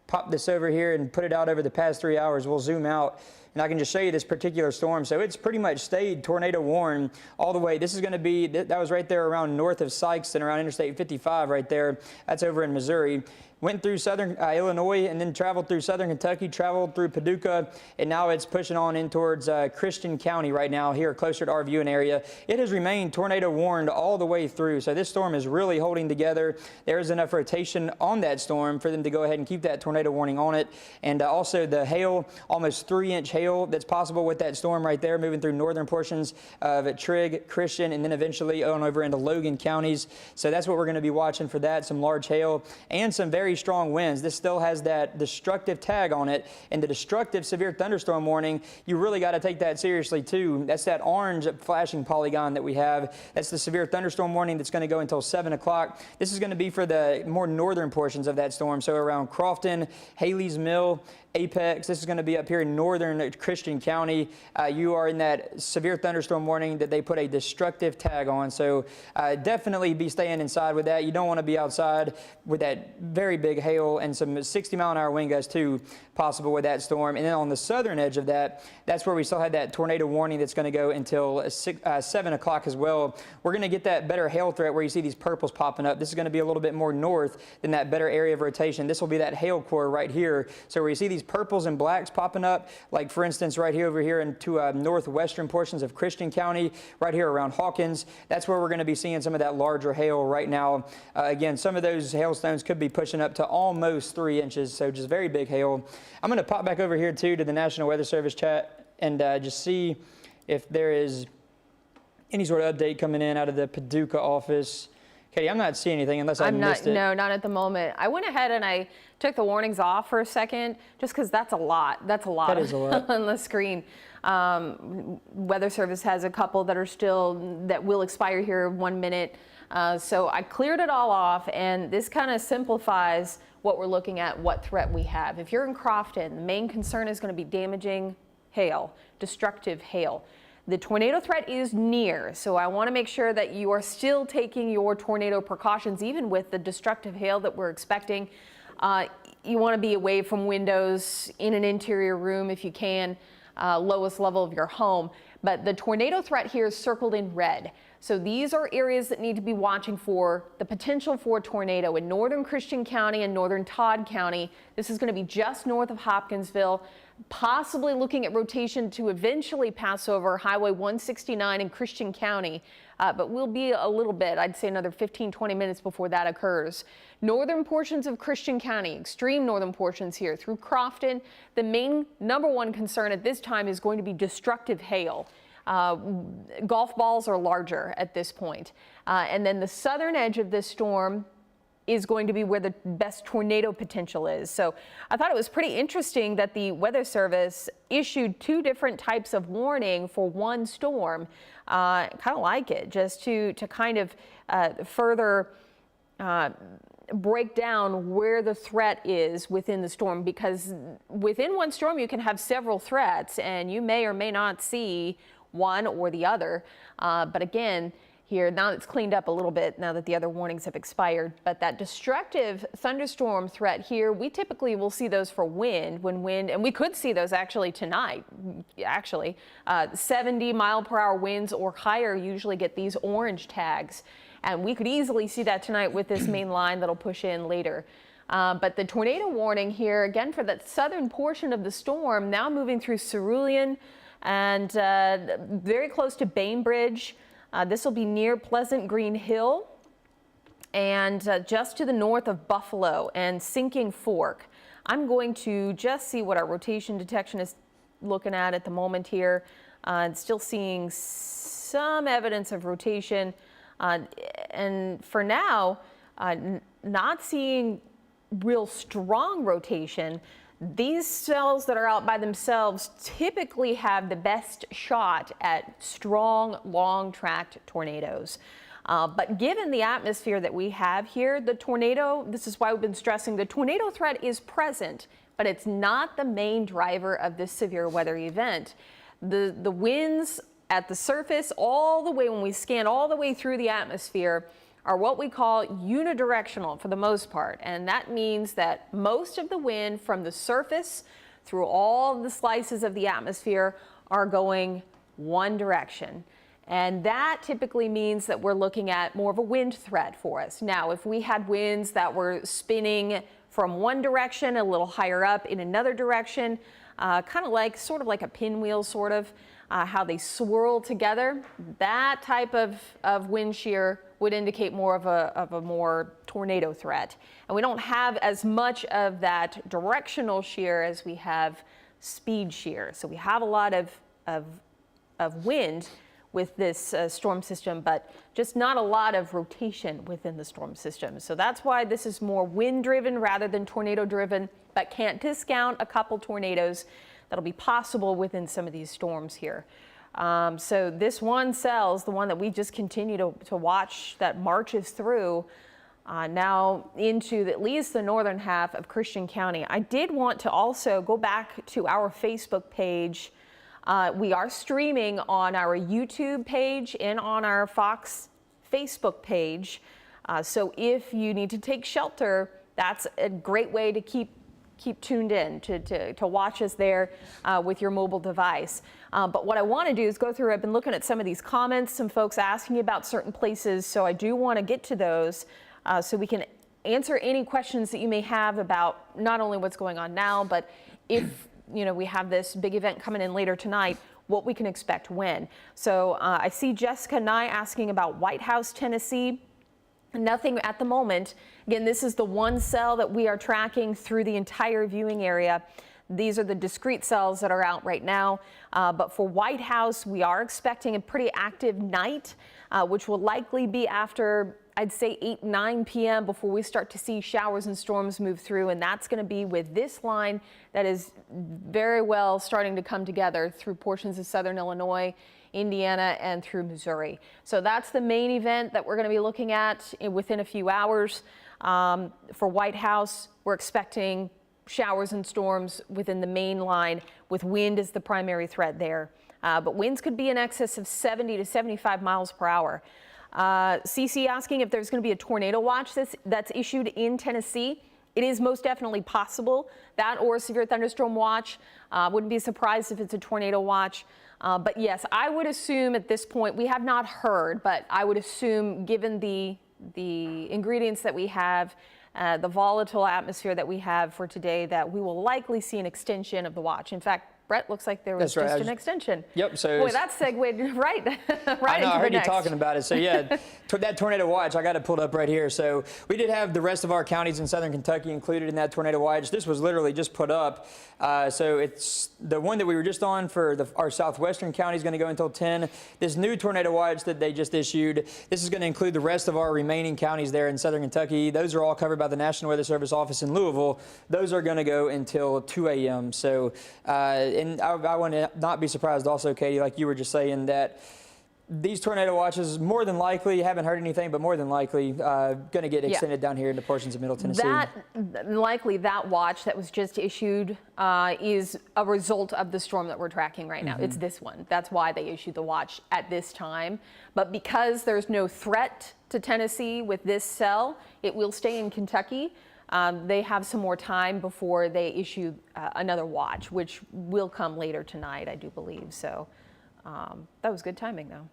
pop this over here and put it out over the past 3 hours, we'll zoom out. And I can just show you this particular storm. So it's pretty much stayed tornado warned all the way. This is going to be, that was right there around north of Sykeston, around Interstate 55 right there. That's over in Missouri. Went through southern Illinois and then traveled through southern Kentucky, traveled through Paducah, and now it's pushing on in towards Christian County right now, here closer to our viewing area. It has remained tornado warned all the way through, so this storm is really holding together. There is enough rotation on that storm for them to go ahead and keep that tornado warning on it. And also the hail, almost 3-inch hail that's possible with that storm right there, moving through northern portions of Trigg, Christian, and then eventually on over into Logan counties. So that's what we're going to be watching for that, some large hail and some very strong winds. This still has that destructive tag on it, and the destructive severe thunderstorm warning, you really got to take that seriously too. That's that orange flashing polygon that we have. That's the severe thunderstorm warning that's going to go until 7 o'clock. This is going to be for the more northern portions of that storm, so around Crofton, Haley's Mill, Apex. This is going to be up here in northern Christian County. You are in that severe thunderstorm warning that they put a destructive tag on. So definitely be staying inside with that. You don't want to be outside with that very big hail and some 60-mile-an-hour wind gusts too possible with that storm. And then on the southern edge of that, that's where we still had that tornado warning that's going to go until 7 o'clock as well. We're going to get that better hail threat where you see these purples popping up. This is going to be a little bit more north than that better area of rotation. This will be that hail core right here. So where you see these purples and blacks popping up, like for instance right here over here into northwestern portions of Christian County, right here around Hawkins, that's where we're going to be seeing some of that larger hail right now. Again, some of those hailstones could be pushing up to almost 3 inches, so just very big hail. I'm going to pop back over here too to the National Weather Service chat and just see if there is any sort of update coming in out of the Paducah office. Katie, I'm not seeing anything unless I missed it. No, not at the moment. I went ahead and I took the warnings off for a second just because that's a lot. That's a lot. That is a lot. On the screen. Weather Service has a couple that are still, that will expire here 1 minute. So I cleared it all off, and this kind of simplifies what we're looking at, what threat we have. If you're in Crofton, the main concern is going to be damaging hail, destructive hail. The tornado threat is near, so I want to make sure that you are still taking your tornado precautions, even with the destructive hail that we're expecting. You want to be away from windows in an interior room if you can, lowest level of your home. But the tornado threat here is circled in red. So these are areas that need to be watching for the potential for a tornado in northern Christian County and northern Todd County. This is going to be just north of Hopkinsville, possibly looking at rotation to eventually pass over Highway 169 in Christian County, but we'll be a little bit, I'd say another 15-20 minutes before that occurs. Northern portions of Christian County, extreme northern portions here through Crofton, the main #1 concern at this time is going to be destructive hail. Golf balls are larger at this point. And then the southern edge of this storm is going to be where the best tornado potential is. So I thought it was pretty interesting that the Weather Service issued 2 different types of warning for one storm. Kind of like it, just to kind of further break down where the threat is within the storm, because within one storm you can have several threats and you may or may not see one or the other. But again, here, now it's cleaned up a little bit now that the other warnings have expired. But that destructive thunderstorm threat here, we typically will see those for wind, and we could see those actually tonight, 70-mile-per-hour winds or higher usually get these orange tags. And we could easily see that tonight with this main line that'll push in later. But the tornado warning here, again, for that southern portion of the storm, now moving through Cerulean and very close to Bainbridge. This will be near Pleasant Green Hill. and just to the north of Buffalo and Sinking Fork. I'm going to just see what our rotation detection is looking at the moment here. And still seeing some evidence of rotation. And for now, not seeing real strong rotation. These cells that are out by themselves typically have the best shot at strong, long-tracked tornadoes. But given the atmosphere that we have here, the tornado, this is why we've been stressing, the tornado threat is present, but it's not the main driver of this severe weather event. The winds at the surface, all the way, when we scan all the way through the atmosphere, are what we call unidirectional for the most part. And that means that most of the wind from the surface through all the slices of the atmosphere are going one direction. And that typically means that we're looking at more of a wind threat for us. Now, if we had winds that were spinning from one direction, a little higher up in another direction, kind of like, sort of like a pinwheel, sort of, how they swirl together, that type of wind shear would indicate more of a more tornado threat. And we don't have as much of that directional shear as we have speed shear. So we have a lot of wind with this storm system, but just not a lot of rotation within the storm system. So that's why this is more wind driven rather than tornado driven, but can't discount a couple tornadoes that'll be possible within some of these storms here. So this one cell is the one that we just continue to watch that marches through now into at least the northern half of Christian County. I did want to also go back to our Facebook page. We are streaming on our YouTube page and on our Fox Facebook page. So if you need to take shelter, that's a great way to keep tuned in to watch us there with your mobile device. But what I want to do is go through, I've been looking at some of these comments, some folks asking about certain places, so I do want to get to those so we can answer any questions that you may have about not only what's going on now, but if we have this big event coming in later tonight, what we can expect when. So I see Jessica Nye asking about White House, Tennessee. Nothing at the moment. Again, this is the one cell that we are tracking through the entire viewing area. These are the discrete cells that are out right now. But for White House, we are expecting a pretty active night, which will likely be after, I'd say, 8-9 p.m. before we start to see showers and storms move through. And that's going to be with this line that is very well starting to come together through portions of southern Illinois, Indiana, and through Missouri. So that's the main event that we're going to be looking at within a few hours. For White House, we're expecting showers and storms within the main line, with wind as the primary threat there. But winds could be in excess of 70 to 75 miles per hour. CC asking if there's going to be a tornado watch that's issued in Tennessee. It is most definitely possible, that or a severe thunderstorm watch. Wouldn't be surprised if it's a tornado watch. But yes, I would assume at this point, we have not heard, but I would assume, given the ingredients that we have, the volatile atmosphere that we have for today, that we will likely see an extension of the watch. In fact, Brett, looks like there was just an extension. Yep. So boy, that segued right, right I know, into I heard the you talking about it. So yeah, that tornado watch, I got it pulled up right here. So we did have the rest of our counties in southern Kentucky included in that tornado watch. This was literally just put up. So it's the one that we were just on for our southwestern county is going to go until 10. This new tornado watch that they just issued, this is going to include the rest of our remaining counties there in southern Kentucky. Those are all covered by the National Weather Service office in Louisville. Those are going to go until 2 a.m. So, and I want to not be surprised also, Katie, like you were just saying, that these tornado watches, more than likely, haven't heard anything, but more than likely going to get extended down here into portions of Middle Tennessee. Likely that watch that was just issued is a result of the storm that we're tracking right now. It's this one. That's why they issued the watch at this time. But because there's no threat to Tennessee with this cell, it will stay in Kentucky. They have some more time before they issue another watch, which will come later tonight, I do believe. So that was good timing, though,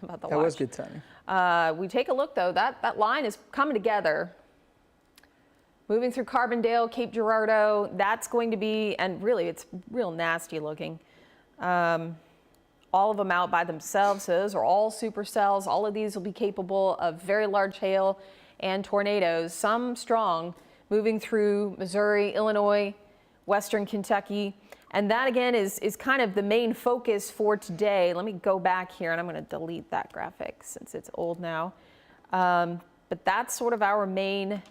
about the watch. That was good timing. We take a look, though. That line is coming together. Moving through Carbondale, Cape Girardeau, that's going to be, and really it's real nasty looking. All of them out by themselves. So those are all supercells. All of these will be capable of very large hail and tornadoes, some strong, moving through Missouri, Illinois, western Kentucky. And that again is kind of the main focus for today. Let me go back here and I'm going to delete that graphic since it's old now. But that's sort of our main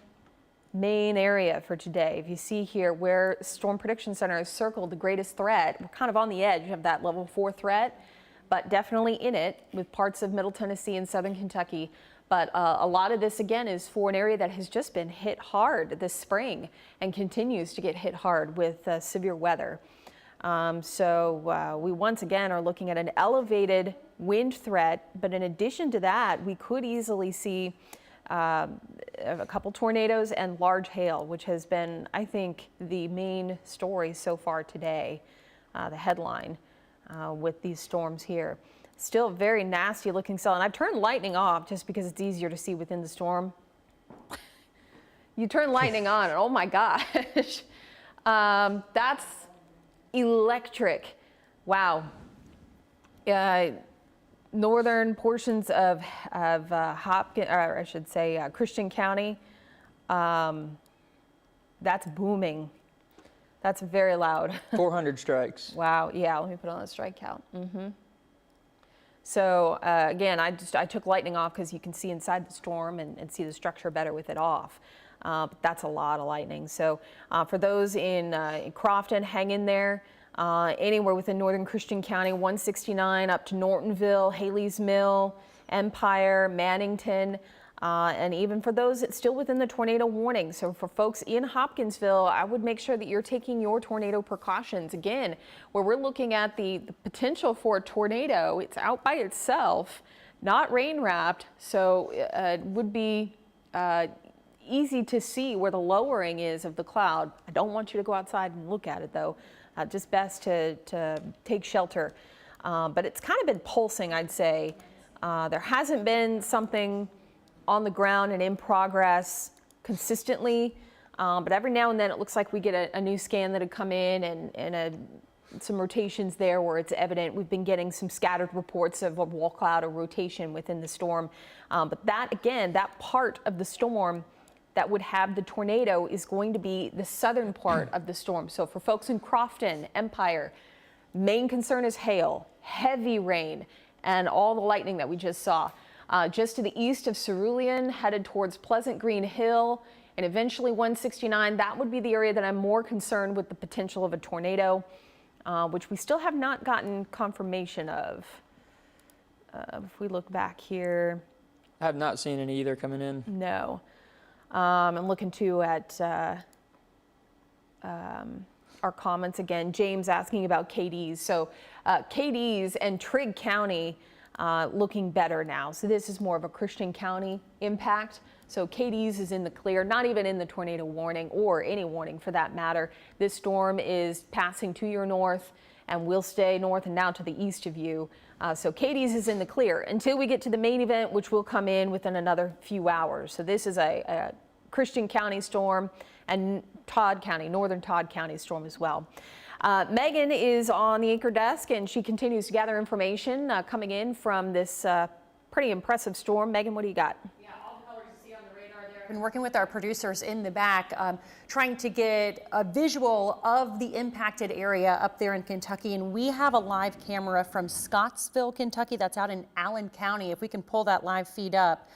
area for today. If you see here where Storm Prediction Center has circled the greatest threat, we're kind of on the edge of that level 4 threat, but definitely in it with parts of Middle Tennessee and Southern Kentucky. But a lot of this, again, is for an area that has just been hit hard this spring and continues to get hit hard with severe weather. So we once again are looking at an elevated wind threat. But in addition to that, we could easily see a couple tornadoes and large hail, which has been, I think, the main story so far today, the headline with these storms here. Still very nasty looking cell. And I've turned lightning off just because it's easier to see within the storm. You turn lightning on and oh my gosh, that's electric. Wow. Northern portions of Hopkins, or I should say Christian County, that's booming. That's very loud. 400 strikes. Wow. Yeah, let me put on a strike count. So again, I took lightning off because you can see inside the storm and see the structure better with it off. But that's a lot of lightning. So for those in Crofton, hang in there. Anywhere within northern Christian County, 169 up to Nortonville, Haley's Mill, Empire, Mannington, and even for those that's still within the tornado warning. So for folks in Hopkinsville, I would make sure that you're taking your tornado precautions. Again, where we're looking at the potential for a tornado, it's out by itself, not rain wrapped, so it would be easy to see where the lowering is of the cloud. I don't want you to go outside and look at it though. Just best to take shelter. But it's kind of been pulsing, I'd say. There hasn't been something on the ground and in progress consistently, but every now and then it looks like we get a new scan that had come in and some rotations there where it's evident. We've been getting some scattered reports of a wall cloud or rotation within the storm. But that, again, that part of the storm that would have the tornado is going to be the southern part of the storm. So for folks in Crofton, Empire, main concern is hail, heavy rain, and all the lightning that we just saw. Just to the east of Cerulean, headed towards Pleasant Green Hill, and eventually 169, that would be the area that I'm more concerned with the potential of a tornado, which we still have not gotten confirmation of. If we look back here. I have not seen any either coming in. No. I'm looking too at our comments again. James asking about KDs. So KDs and Trigg County looking better now. So this is more of a Christian County impact. So KDs is in the clear, not even in the tornado warning or any warning for that matter. This storm is passing to your north and will stay north and now to the east of you. So KDs is in the clear until we get to the main event, which will come in within another few hours. So this is a Christian County storm and Todd County, northern Todd County storm as well. Megan is on the anchor desk and she continues to gather information coming in from this pretty impressive storm. Megan, what do you got? Yeah, all the colors you see on the radar there. I've been working with our producers in the back, trying to get a visual of the impacted area up there in Kentucky. And we have a live camera from Scottsville, Kentucky. That's out in Allen County. If we can pull that live feed up.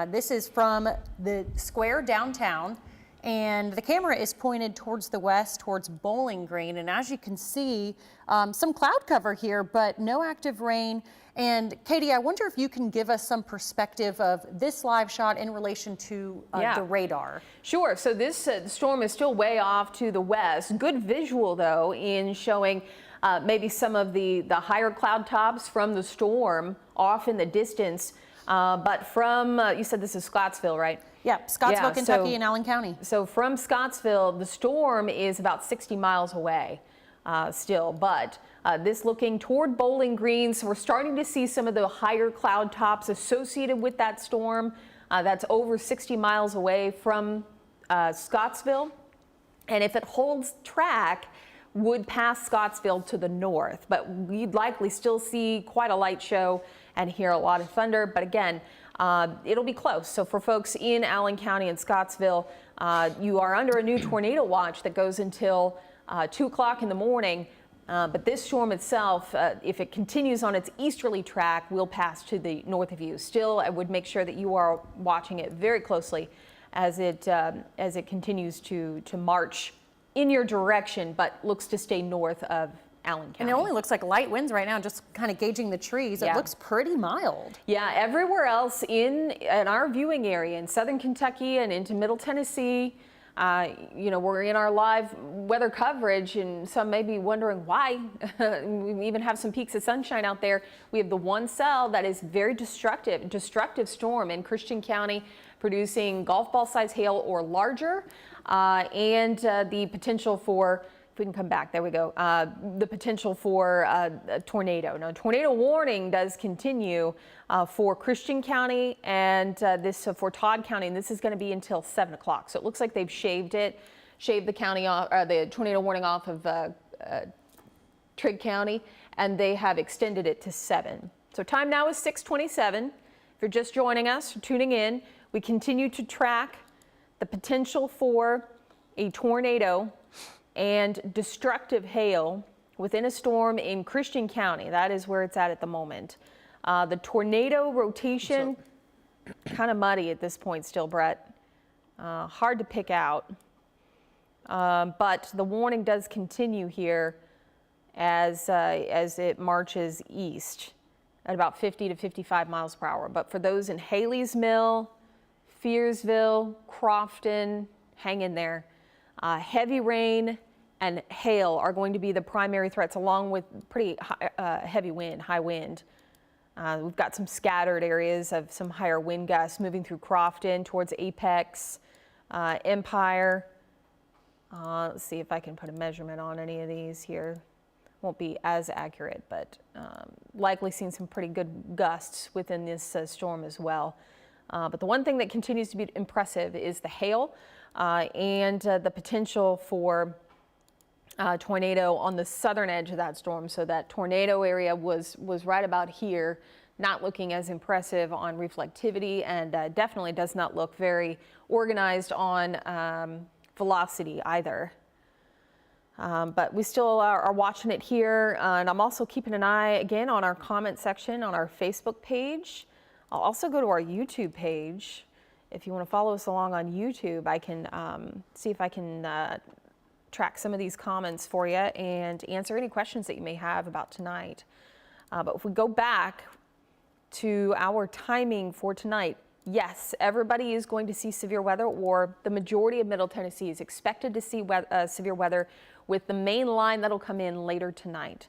This is from the square downtown. And the camera is pointed towards the west, towards Bowling Green. And as you can see, some cloud cover here, but no active rain. And Katie, I wonder if you can give us some perspective of this live shot in relation to the radar. Sure. So this storm is still way off to the west. Good visual, though, in showing maybe some of the higher cloud tops from the storm off in the distance. But from, you said this is Scottsville, right? Yeah, Scottsville, Kentucky, and Allen County. So from Scottsville, the storm is about 60 miles away still, but this looking toward Bowling Green. So we're starting to see some of the higher cloud tops associated with that storm. That's over 60 miles away from Scottsville. And if it holds track, would pass Scottsville to the north, but we'd likely still see quite a light show and hear a lot of thunder. But again, it'll be close. So for folks in Allen County and Scottsville, you are under a new tornado watch that goes until 2 o'clock in the morning. But this storm itself, if it continues on its easterly track, will pass to the north of you. Still, I would make sure that you are watching it very closely as it continues to march in your direction, but looks to stay north of Allen County. And it only looks like light winds right now, just kind of gauging the trees. Yeah. It looks pretty mild. Yeah, everywhere else in our viewing area in southern Kentucky and into Middle Tennessee, we're in our live weather coverage, and some may be wondering why. We even have some peaks of sunshine out there. We have the one cell that is very destructive storm in Christian County, producing golf ball size hail or larger, and the potential for, if we can come back, there we go, the potential for a tornado. Now, tornado warning does continue for Christian County and this for Todd County, and this is going to be until 7 o'clock. So it looks like they've shaved the county off, the tornado warning off of Trigg County, and they have extended it to 7. So time now is 6:27. If you're just joining us or tuning in, we continue to track the potential for a tornado and destructive hail within a storm in Christian County. That is where it's at the moment. The tornado rotation, kind of muddy at this point still, Brett. Hard to pick out. But the warning does continue here as it marches east at about 50 to 55 miles per hour. But for those in Haley's Mill, Fearsville, Crofton, hang in there. Heavy rain and hail are going to be the primary threats, along with pretty heavy wind, high wind. We've got some scattered areas of some higher wind gusts moving through Crofton towards Apex, Empire. Let's see if I can put a measurement on any of these here. Won't be as accurate, but likely seeing some pretty good gusts within this storm as well. But the one thing that continues to be impressive is the hail and the potential for tornado on the southern edge of that storm. So that tornado area was right about here, not looking as impressive on reflectivity, and definitely does not look very organized on velocity either. But we still are watching it here, and I'm also keeping an eye again on our comment section on our Facebook page. I'll also go to our YouTube page. If you want to follow us along on YouTube, I can see if I can track some of these comments for you and answer any questions that you may have about tonight. But if we go back to our timing for tonight, yes, everybody is going to see severe weather, or the majority of Middle Tennessee is expected to see severe weather, with the main line that'll come in later tonight.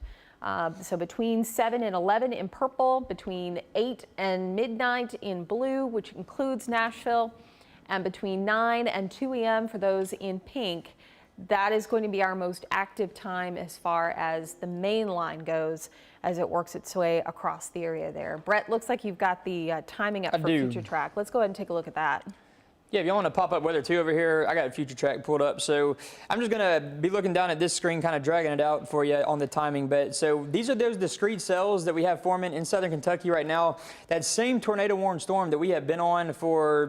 So between 7 and 11 in purple, between 8 and midnight in blue, which includes Nashville, and between 9 and 2 a.m. for those in pink. That is going to be our most active time as far as the main line goes, as it works its way across the area there. Brett, looks like you've got the timing up for Future Track. Let's go ahead and take a look at that. Yeah, if you want to pop up weather too over here, I got a Future Track pulled up. So I'm just going to be looking down at this screen, kind of dragging it out for you on the timing. But so these are those discrete cells that we have forming in southern Kentucky right now. That same tornado warning storm that we have been on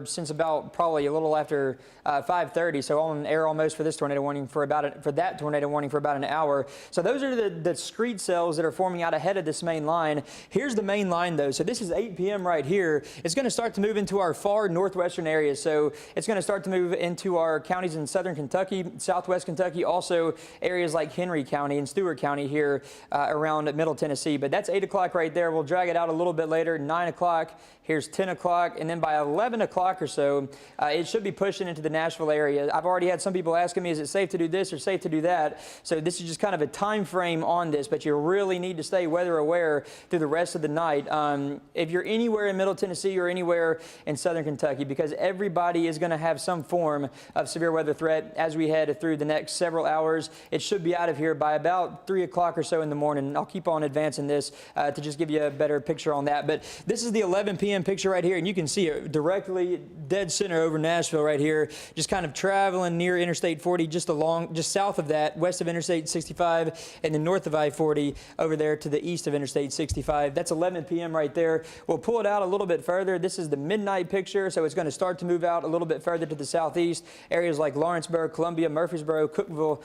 since about probably a little after 5:30. So on air almost for this tornado warning for that tornado warning for about an hour. So those are the discrete cells that are forming out ahead of this main line. Here's the main line though. So this is 8 p.m. right here. It's going to start to move into our far northwestern areas. So it's going to start to move into our counties in southern Kentucky, southwest Kentucky, also areas like Henry County and Stewart County here around Middle Tennessee. But that's 8 o'clock right there. We'll drag it out a little bit later, 9 o'clock. Here's 10 o'clock, and then by 11 o'clock or so, it should be pushing into the Nashville area. I've already had some people asking me, is it safe to do this or safe to do that? So this is just kind of a time frame on this, but you really need to stay weather aware through the rest of the night. If you're anywhere in Middle Tennessee or anywhere in southern Kentucky, because everybody County is going to have some form of severe weather threat as we head through the next several hours. It should be out of here by about 3 o'clock or so in the morning. I'll keep on advancing this to just give you a better picture on that. But this is the 11 p.m. picture right here, and you can see it directly dead center over Nashville right here, just kind of traveling near Interstate 40, just south of that, west of Interstate 65, and then north of I-40 over there to the east of Interstate 65. That's 11 p.m. right there. We'll pull it out a little bit further. This is the midnight picture, so it's going to start to move out a little bit further to the southeast. Areas like Lawrenceburg, Columbia, Murfreesboro, Cookeville,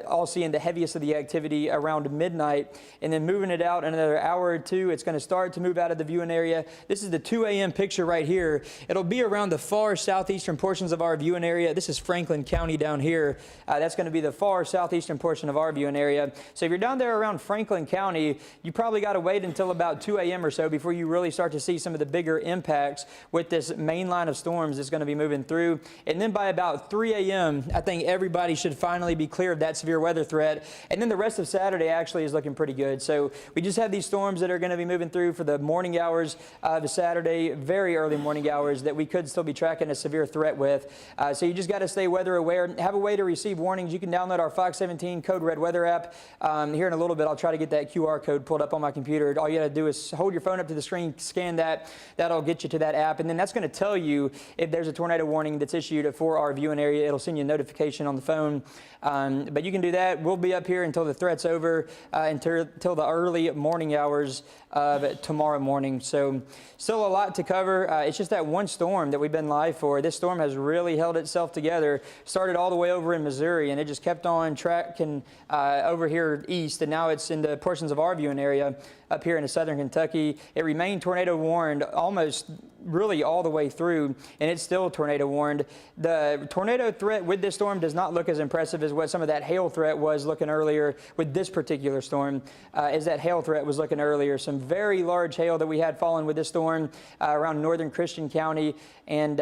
all seeing the heaviest of the activity around midnight. And then moving it out another hour or two, it's going to start to move out of the viewing area. This is the 2 a.m. picture right here. It'll be around the far southeastern portions of our viewing area. This is Franklin County down here. That's going to be the far southeastern portion of our viewing area. So if you're down there around Franklin County, you probably got to wait until about 2 a.m. or so before you really start to see some of the bigger impacts with this main line of storms that's going to be moving through. And then by about 3 a.m., I think everybody should finally be clear of that severe weather threat. And then the rest of Saturday actually is looking pretty good. So we just have these storms that are going to be moving through for the morning hours of Saturday, very early morning hours that we could still be tracking a severe threat with. So you just got to stay weather aware. Have a way to receive warnings. You can download our Fox 17 Code Red Weather app. Here in a little bit, I'll try to get that QR code pulled up on my computer. All you got to do is hold your phone up to the screen, scan that. That'll get you to that app. And then that's going to tell you if there's a tornado warning that's issued for our viewing area. It'll send you a notification on the phone. But you can do that. We'll be up here until the threat's over, until the early morning hours of tomorrow morning. So still a lot to cover. It's just that one storm that we've been live for. This storm has really held itself together. Started all the way over in Missouri, and it just kept on tracking over here east, and now it's in the portions of our viewing area up here in southern Kentucky. It remained tornado warned almost really all the way through, and it's still tornado warned. The tornado threat with this storm does not look as impressive as what some of that hail threat was looking earlier with this particular storm, as that hail threat was looking earlier. Some very large hail that we had falling with this storm around northern Christian County, and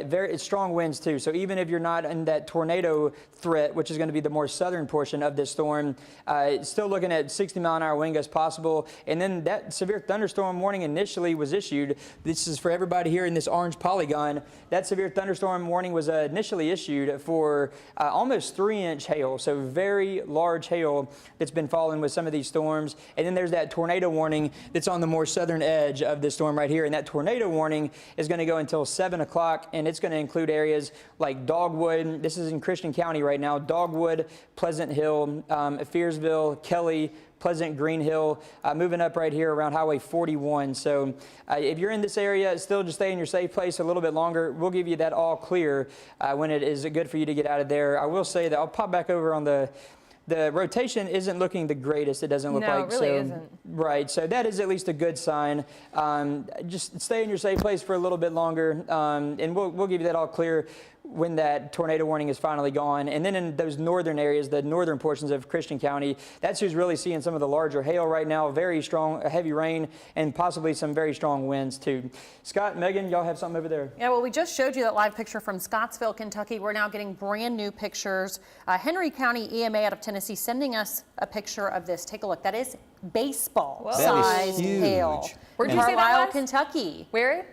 very strong winds too. So even if you're not in that tornado threat, which is going to be the more southern portion of this storm, it's still looking at 60-mile-an-hour wind gusts possible. And then that severe thunderstorm warning initially was issued. This is for everybody here in this orange polygon. That severe thunderstorm warning was initially issued for almost 3-inch hail, so very large hail that's been falling with some of these storms. And then there's that tornado warning that's on the more southern edge of this storm right here. And that tornado warning is going to go until 7 o'clock, and it's going to include areas like Dogwood. This is in Christian County right now. Dogwood, Pleasant Hill, Fearsville, Kelly, Pleasant Green Hill, moving up right here around Highway 41. So if you're in this area, still just stay in your safe place a little bit longer. We'll give you that all clear when it is good for you to get out of there. I will say that I'll pop back over on the rotation isn't looking the greatest, it doesn't look like. No, it really isn't. Right, so that is at least a good sign. Just stay in your safe place for a little bit longer, and we'll give you that all clear when that tornado warning is finally gone. And then in those northern areas, the northern portions of Christian County, that's who's really seeing some of the larger hail right now, very strong, heavy rain, and possibly some very strong winds too. Scott, Megan, y'all have something over there? Yeah, well, we just showed you that live picture from Scottsville, Kentucky. We're now getting brand new pictures. Henry County EMA out of Tennessee sending us a picture of this. Take a look. That is baseball-sized hail. Where'd you say that Carlisle, was? Kentucky. Where?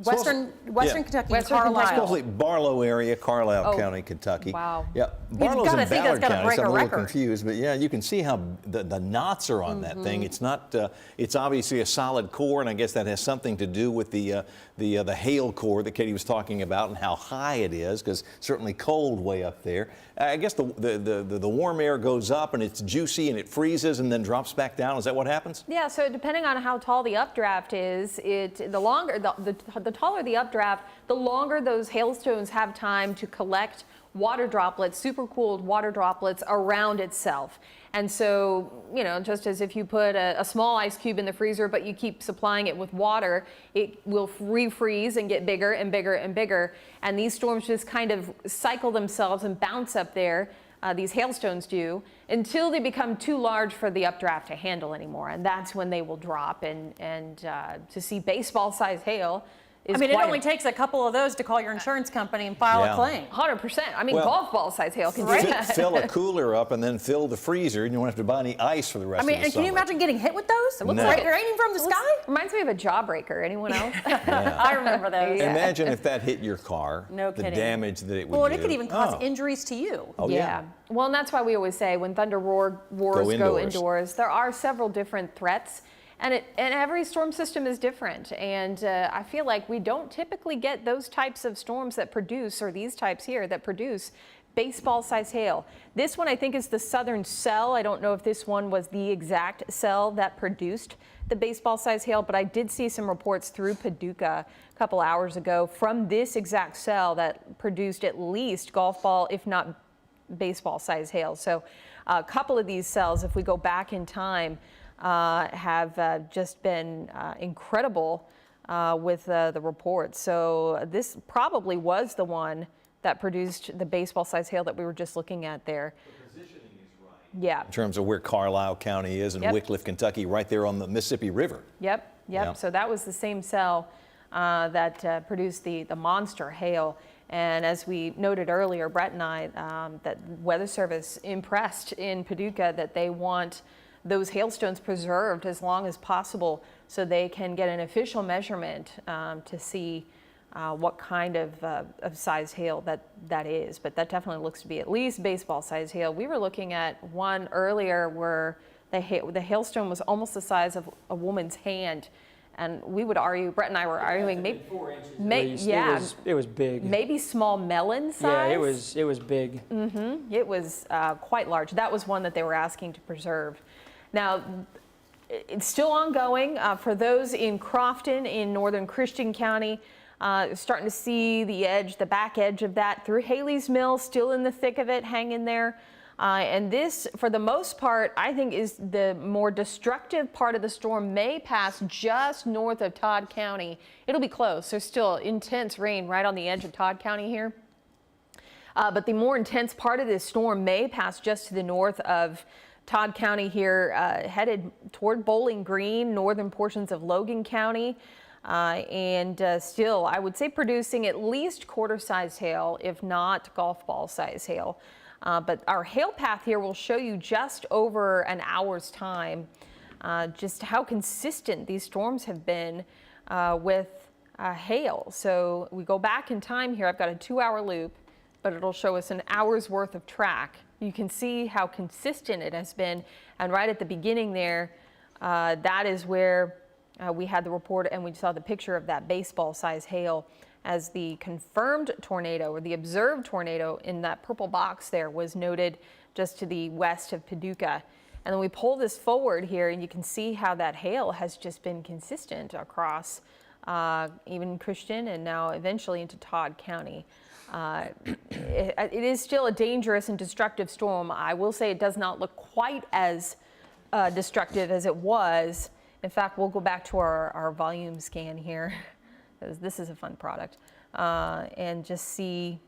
Western Kentucky, Western Carlisle. Kentucky. Mostly Barlow area, Carlisle County, Kentucky. Wow. Yeah, Barlow's gotta in think that's Ballard gonna County, break so I'm a a little record. confused. But yeah, you can see how the knots are on that thing. It's not. It's obviously a solid core, and I guess that has something to do with the hail core that Katie was talking about and how high it is, because certainly cold way up there. I guess the warm air goes up and it's juicy and it freezes and then drops back down. Is that what happens? Yeah, so depending on how tall the updraft is, the taller the updraft, the longer those hailstones have time to collect water droplets, supercooled water droplets around itself. And so, you know, just as if you put a small ice cube in the freezer, but you keep supplying it with water, it will refreeze and get bigger and bigger and bigger. And these storms just kind of cycle themselves and bounce up there. These hailstones do, until they become too large for the updraft to handle anymore. And that's when they will drop. And to see baseball-sized hail is I mean, it quite only takes a couple of those to call your insurance company and file Yeah. a claim. 100%. I mean, Well, golf ball size hail can do that. Fill a cooler up and then fill the freezer, and you won't have to buy any ice for the rest I mean, of the and summer. can you imagine getting hit with those? It looks No. like they're raining from the sky. Reminds me of a jawbreaker. Anyone else? I remember those. Imagine if that hit your car, No the kidding. damage that it would Well, do. and it could even cause Oh. injuries to you. Oh, yeah. Well, and that's why we always say when thunder roars go indoors. There are several different threats. And every storm system is different. And I feel like we don't typically get those types of storms that produce, or these types here that produce baseball-sized hail. This one I think is the southern cell. I don't know if this one was the exact cell that produced the baseball-sized hail, but I did see some reports through Paducah a couple hours ago from this exact cell that produced at least golf ball, if not baseball-sized hail. So a couple of these cells, if we go back in time, have just been incredible with the reports. So this probably was the one that produced the baseball-sized hail that we were just looking at there. The positioning is right. Yeah. In terms of where Carlisle County is and Yep. Wickliffe, Kentucky, right there on the Mississippi River. Yep. Yeah. So that was the same cell that produced the monster hail. And as we noted earlier, Brett and I, that Weather Service impressed in Paducah that they want those hailstones preserved as long as possible so they can get an official measurement to see what kind of size hail that is. But that definitely looks to be at least baseball size hail. We were looking at one earlier where the hailstone was almost the size of a woman's hand. And we would argue, Brett and I were arguing, maybe 4 inches at May- least. yeah. It was big. maybe small melon size. Yeah, it was big. It was quite large. That was one that they were asking to preserve. Now, it's still ongoing. For those in Crofton, in northern Christian County, starting to see the back edge of that through Haley's Mill, still in the thick of it, hanging there. And this, for the most part, I think is the more destructive part of the storm, may pass just north of Todd County. It'll be close. There's still intense rain right on the edge of Todd County here. But the more intense part of this storm may pass just to the north of Todd County here, headed toward Bowling Green, northern portions of Logan County, and still, I would say, producing at least quarter-sized hail, if not golf ball-sized hail. But our hail path here will show you just over an hour's time just how consistent these storms have been with hail. So we go back in time here. I've got a 2-hour loop, but it'll show us an hour's worth of track. You can see how consistent it has been. And right at the beginning there, that is where we had the report and we saw the picture of that baseball-sized hail as the confirmed tornado, or the observed tornado in that purple box there, was noted just to the west of Paducah. And then we pull this forward here and you can see how that hail has just been consistent across even Christian and now eventually into Todd County. It is still a dangerous and destructive storm. I will say it does not look quite as destructive as it was. In fact, we'll go back to our volume scan here, because this is a fun product, and just see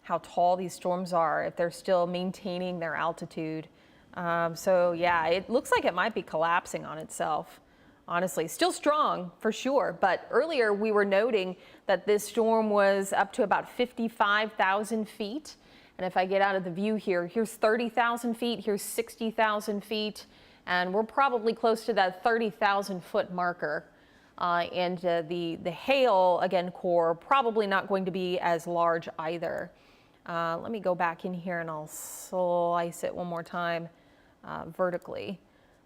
how tall these storms are, if they're still maintaining their altitude. So yeah, it looks like it might be collapsing on itself. Honestly, still strong for sure, but earlier we were noting that this storm was up to about 55,000 feet. And if I get out of the view here, here's 30,000 feet, here's 60,000 feet, and we're probably close to that 30,000 foot marker. And the hail, again, core, probably not going to be as large either. Let me go back in here and I'll slice it one more time vertically.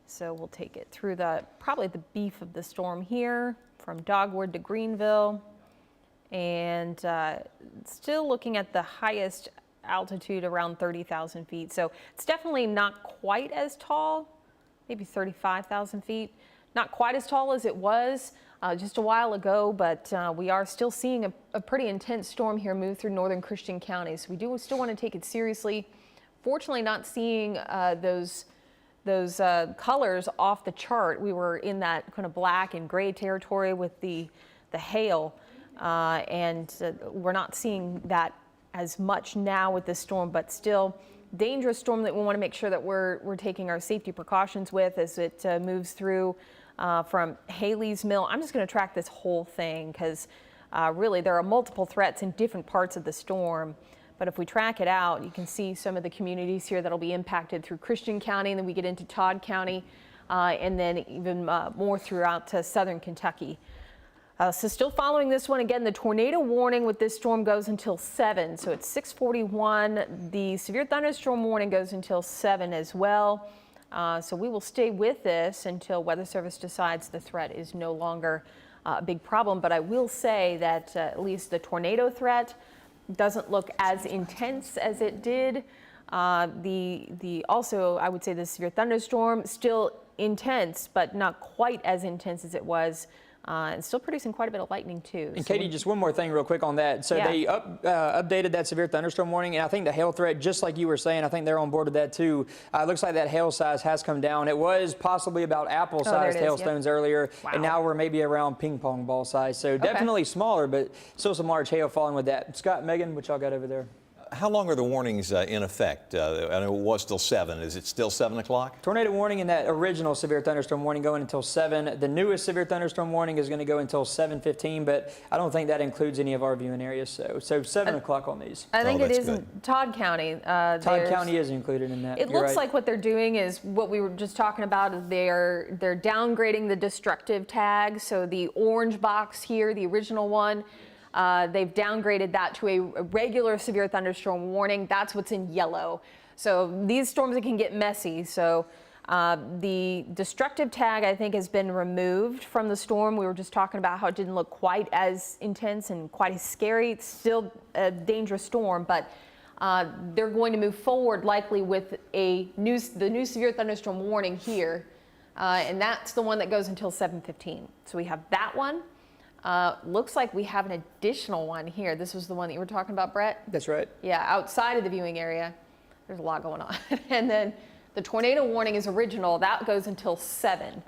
So we'll take it through probably the beef of the storm here, from Dogwood to Greenville, and still looking at the highest altitude around 30,000 feet. So it's definitely not quite as tall, maybe 35,000 feet. Not quite as tall as it was just a while ago, but we are still seeing a pretty intense storm here move through northern Christian County. So we do still want to take it seriously. Fortunately, not seeing those colors off the chart. We were in that kind of black and gray territory with the hail, and we're not seeing that as much now with this storm, but still dangerous storm that we want to make sure that we're taking our safety precautions with as it moves through from Haley's Mill. I'm just going to track this whole thing because really there are multiple threats in different parts of the storm. But if we track it out, you can see some of the communities here that'll be impacted through Christian County, and then we get into Todd County, and then even more throughout to southern Kentucky. So still following this one, again, the tornado warning with this storm goes until 7. So it's 6:41. The severe thunderstorm warning goes until 7 as well. So we will stay with this until Weather Service decides the threat is no longer a big problem. But I will say that at least the tornado threat doesn't look as intense as it did. Also, I would say the severe thunderstorm still intense, but not quite as intense as it was. And still producing quite a bit of lightning too. And Katie, just one more thing real quick on that. So they updated that severe thunderstorm warning, and I think the hail threat, just like you were saying, I think they're on board with that too. It looks like that hail size has come down. It was possibly about apple-sized hailstones earlier, and now we're maybe around ping pong ball size. So definitely smaller, but still some large hail falling with that. Scott, Megan, what y'all got over there? How long are the warnings in effect? I know it was till 7. Is it still 7 o'clock? Tornado warning in that original severe thunderstorm warning going until 7. The newest severe thunderstorm warning is going to go until 7:15, but I don't think that includes any of our viewing areas. So 7 o'clock on these. I think it is in Todd County. Todd County is included in that. It looks like what they're doing is what we were just talking about. Is they're downgrading the destructive tag. So the orange box here, the original one, they've downgraded that to a regular severe thunderstorm warning. That's what's in yellow. So these storms, it can get messy. So the destructive tag, I think, has been removed from the storm. We were just talking about how it didn't look quite as intense and quite as scary. It's still a dangerous storm, but they're going to move forward likely with the new severe thunderstorm warning here. And that's the one that goes until 7:15. So we have that one. Looks like we have an additional one here. This was the one that you were talking about, Brett? That's right. Yeah, outside of the viewing area. There's a lot going on. And then the tornado warning is original. That goes until 7.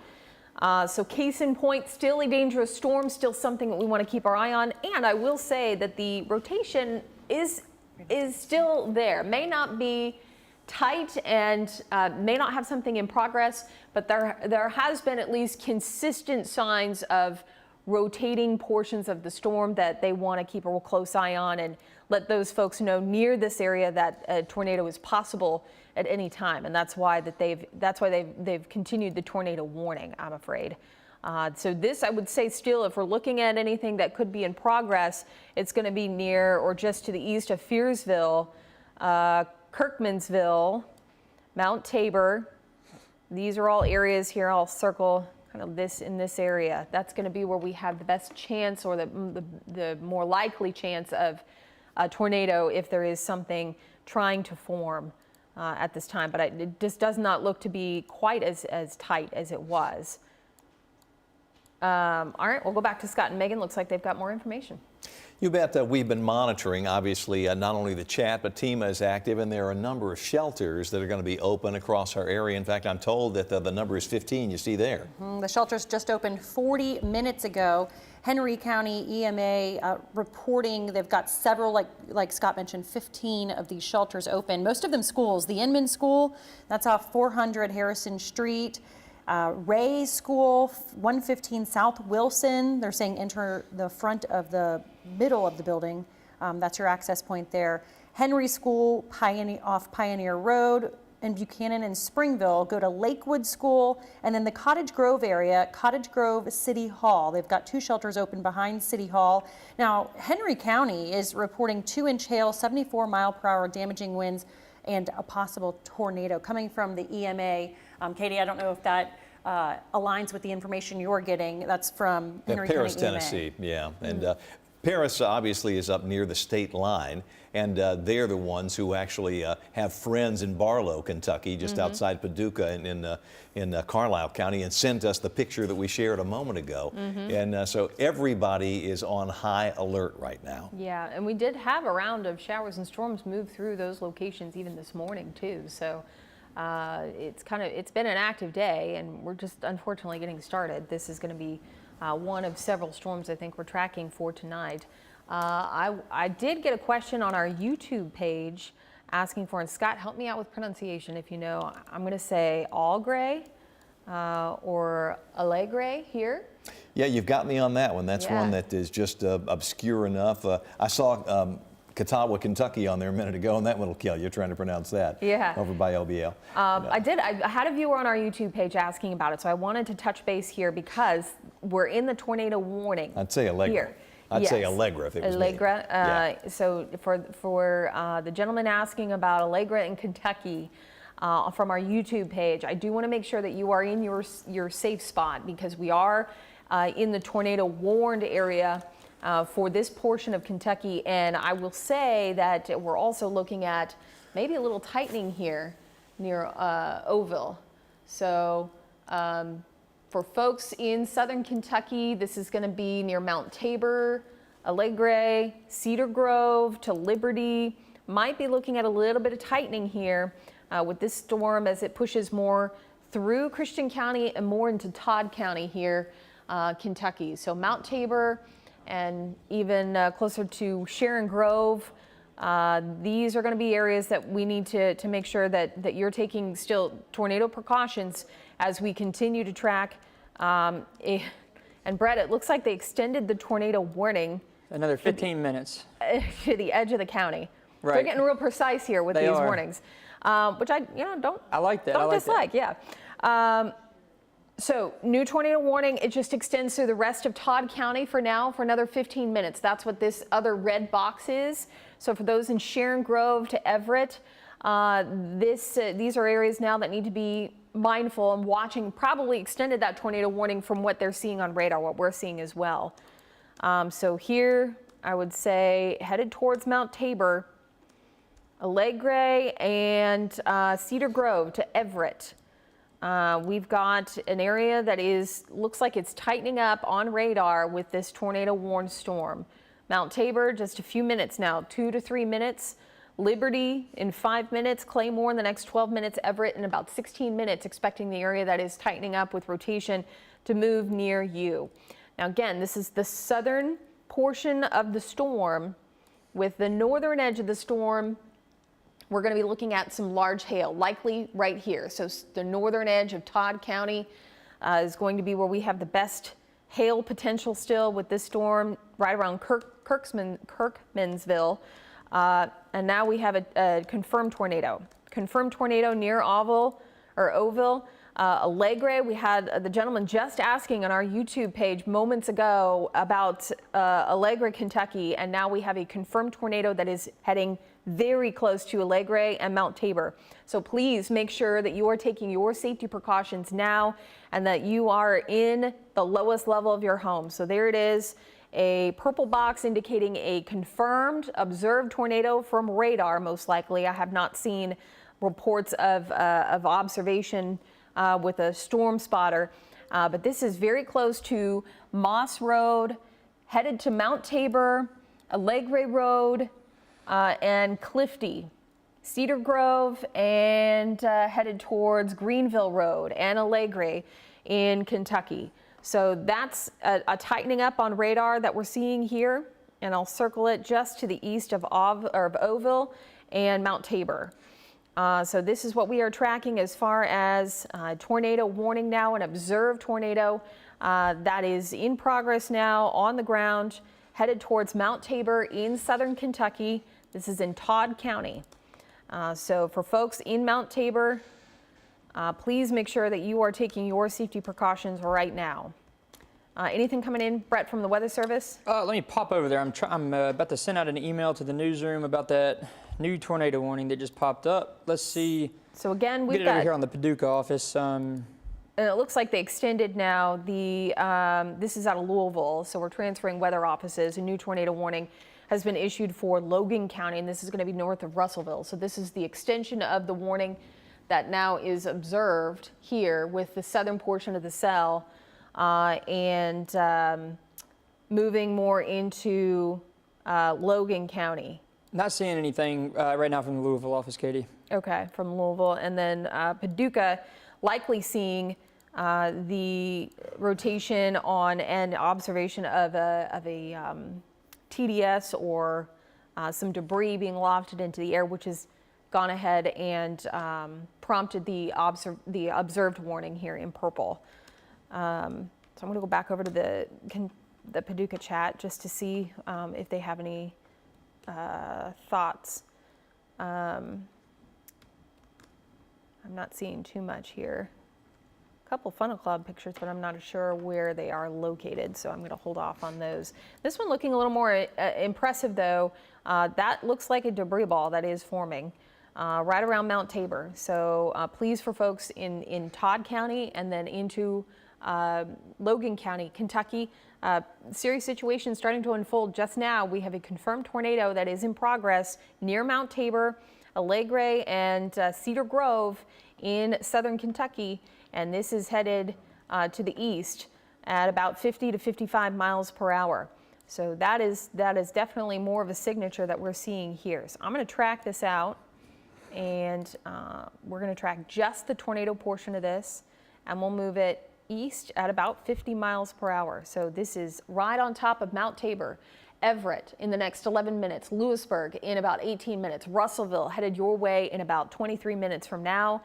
So case in point, still a dangerous storm, still something that we want to keep our eye on. And I will say that the rotation is still there. May not be tight and may not have something in progress, but there has been at least consistent signs of rotating portions of the storm that they want to keep a real close eye on and let those folks know near this area that a tornado is possible at any time. And that's why they've continued the tornado warning, I'm afraid. So this, I would say still, if we're looking at anything that could be in progress, it's going to be near or just to the east of Fearsville, Kirkmansville, Mount Tabor. These are all areas here. I'll circle kind of this in this area. That's going to be where we have the best chance, or the more likely chance of a tornado if there is something trying to form at this time. But it just does not look to be quite as tight as it was. All right, we'll go back to Scott and Megan. Looks like they've got more information. You bet. We've been monitoring, obviously, not only the chat, but TEMA is active, and there are a number of shelters that are going to be open across our area. In fact, I'm told that the number is 15, you see there. The shelters just opened 40 minutes ago. Henry County EMA reporting they've got several, like Scott mentioned, 15 of these shelters open, most of them schools. The Inman School, that's off 400 Harrison Street. Ray School, 115 South Wilson. They're saying enter the front of the middle of the building. That's your access point there. Henry School, off Pioneer Road. In Buchanan and Springville, go to Lakewood School, and then the Cottage Grove area, Cottage Grove City Hall. They've got 2 shelters open behind City Hall. Now, Henry County is reporting 2-inch hail, 74-mile-per-hour damaging winds, and a possible tornado coming from the EMA. Katie, I don't know if that aligns with the information you're getting. That's from Henry Paris, County EMA. Tennessee, yeah. And Paris obviously is up near the state line, and they're the ones who actually have friends in Barlow, Kentucky, just outside Paducah in Carlisle County, and sent us the picture that we shared a moment ago. And so everybody is on high alert right now. Yeah, and we did have a round of showers and storms move through those locations even this morning too. So it's been an active day, and we're just unfortunately getting started. This is going to be one of several storms I think we're tracking for tonight. I did get a question on our YouTube page asking for, and Scott, help me out with pronunciation if you know. I'm going to say Allgray, or Alegre here. Yeah, you've got me on that one. That's Yeah. one that is just obscure enough. I saw Catawba, Kentucky on there a minute ago, and that one will kill you trying to pronounce that. Yeah. Over by LBL. I had a viewer on our YouTube page asking about it, so I wanted to touch base here because we're in the tornado warning. I'd say Allegra. Here. I'd say Yes. Allegra if it was me. Allegra. Yeah. So for the gentleman asking about Allegra in Kentucky from our YouTube page, I do want to make sure that you are in your safe spot because we are in the tornado warned area for this portion of Kentucky. And I will say that we're also looking at maybe a little tightening here near Ouville. So for folks in southern Kentucky, this is going to be near Mount Tabor, Alegre, Cedar Grove to Liberty. Might be looking at a little bit of tightening here with this storm as it pushes more through Christian County and more into Todd County here, Kentucky. So Mount Tabor and even closer to Sharon Grove. These are going to be areas that we need to make sure that you're taking still tornado precautions as we continue to track. And Brett, it looks like they extended the tornado warning Another 15 minutes. to the edge of the county. Right. They're getting real precise here with They these are. warnings, which I don't. I like that. Don't I like dislike. that. Yeah. So new tornado warning, it just extends through the rest of Todd County for now for another 15 minutes. That's what this other red box is. So for those in Sharon Grove to Everett, these are areas now that need to be mindful and watching, probably extended that tornado warning from what they're seeing on radar, what we're seeing as well. So here, I would say headed towards Mount Tabor, Alegre and Cedar Grove to Everett. We've got an area that looks like it's tightening up on radar with this tornado warned storm. Mount Tabor, just a few minutes now, 2 to 3 minutes. Liberty in 5 minutes, Claymore in the next 12 minutes, Everett in about 16 minutes, expecting the area that is tightening up with rotation to move near you. Now again, this is the southern portion of the storm. With the northern edge of the storm, we're going to be looking at some large hail, likely right here. So the northern edge of Todd County is going to be where we have the best hail potential still with this storm, right around Kirkmansville. And now we have a confirmed tornado. Confirmed tornado near Ouville. Alegre, we had the gentleman just asking on our YouTube page moments ago about Alegre, Kentucky, and now we have a confirmed tornado that is heading very close to Alegre and Mount Tabor. So please make sure that you are taking your safety precautions now and that you are in the lowest level of your home. So there it is, a purple box indicating a confirmed observed tornado from radar, most likely. I have not seen reports of observation with a storm spotter, but this is very close to Moss Road, headed to Mount Tabor, Alegre Road, and Clifty, Cedar Grove, and headed towards Greenville Road and Alegre in Kentucky. So that's a tightening up on radar that we're seeing here, and I'll circle it just to the east of Ouville and Mount Tabor. So this is what we are tracking as far as tornado warning now, an observed tornado that is in progress now on the ground, headed towards Mount Tabor in southern Kentucky. This is in Todd County. So for folks in Mount Tabor, please make sure that you are taking your safety precautions right now. Anything coming in, Brett, from the Weather Service? Let me pop over there. I'm about to send out an email to the newsroom about that new tornado warning that just popped up. Let's see. So again, Get it over here on the Paducah office. And it looks like they extended now this is out of Louisville, so we're transferring weather offices. A new tornado warning has been issued for Logan County, and this is going to be north of Russellville. So this is the extension of the warning that now is observed here with the southern portion of the cell and moving more into Logan County. Not seeing anything right now from the Louisville office, Katie. Okay, from Louisville. And then Paducah likely seeing the rotation on and observation of a TDS or some debris being lofted into the air, which is gone ahead and prompted the observed warning here in purple. So I'm going to go back over to the Paducah chat just to see if they have any thoughts. I'm not seeing too much here. A couple Funnel Club pictures, but I'm not sure where they are located, so I'm going to hold off on those. This one looking a little more impressive, though. That looks like a debris ball that is forming right around Mount Tabor. So please, for folks in Todd County and then into Logan County, Kentucky, serious situation starting to unfold just now. We have a confirmed tornado that is in progress near Mount Tabor, Allegre, and Cedar Grove in southern Kentucky. And this is headed to the east at about 50 to 55 miles per hour. So that is definitely more of a signature that we're seeing here. So I'm going to track this out, and we're going to track just the tornado portion of this, and we'll move it east at about 50 miles per hour. So this is right on top of Mount Tabor. Everett in the next 11 minutes, Lewisburg in about 18 minutes, Russellville headed your way in about 23 minutes from now.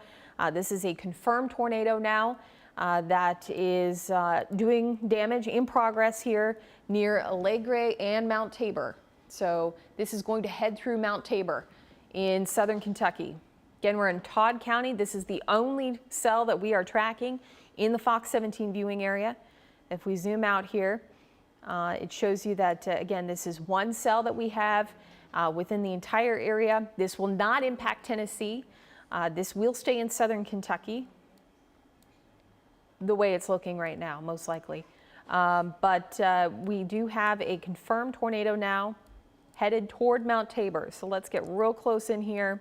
This is a confirmed tornado now that is doing damage in progress here near Allegre and Mount Tabor. So this is going to head through Mount Tabor in southern Kentucky. Again, we're in Todd County. This is the only cell that we are tracking in the Fox 17 viewing area. If we zoom out here, it shows you that, again, this is one cell that we have within the entire area. This will not impact Tennessee. This will stay in southern Kentucky, the way it's looking right now, most likely. But we do have a confirmed tornado now headed toward Mount Tabor. So let's get real close in here.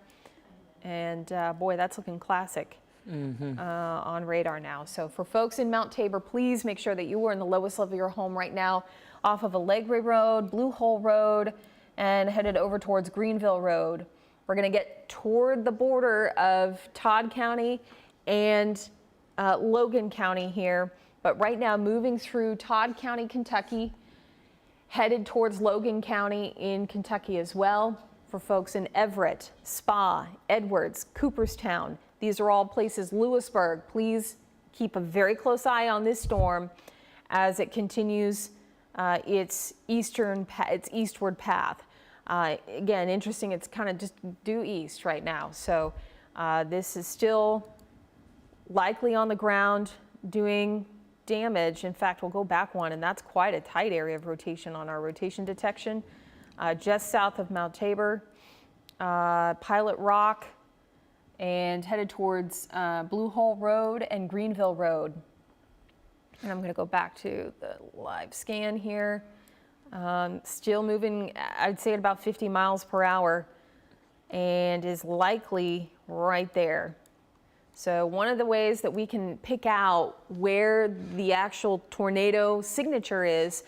And boy, that's looking classic on radar now. So for folks in Mount Tabor, please make sure that you are in the lowest level of your home right now off of Allegre Road, Blue Hole Road, and headed over towards Greenville Road. We're going to get toward the border of Todd County and Logan County here, but right now moving through Todd County, Kentucky, headed towards Logan County in Kentucky as well. For folks in Everett, Spa, Edwards, Cooperstown, these are all places, Lewisburg, please keep a very close eye on this storm as it continues its eastward path. Again, interesting, it's kind of just due east right now. So this is still likely on the ground doing damage. In fact, we'll go back one, and that's quite a tight area of rotation on our rotation detection. Just south of Mount Tabor, Pilot Rock, and headed towards Blue Hole Road and Greenville Road. And I'm going to go back to the live scan here. Still moving, I'd say at about 50 miles per hour, and is likely right there. So one of the ways that we can pick out where the actual tornado signature is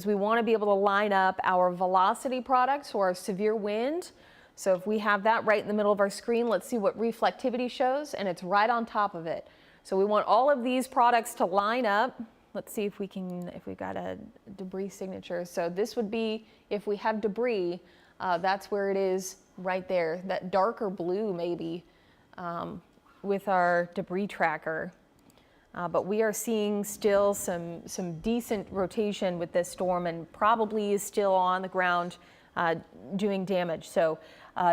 we want to be able to line up our velocity products or our severe wind. So if we have that right in the middle of our screen, let's see what reflectivity shows, and it's right on top of it. So we want all of these products to line up. Let's see if we've got a debris signature. So this would be, if we have debris, that's where it is right there, that darker blue maybe with our debris tracker. But we are seeing still some decent rotation with this storm, and probably is still on the ground doing damage. So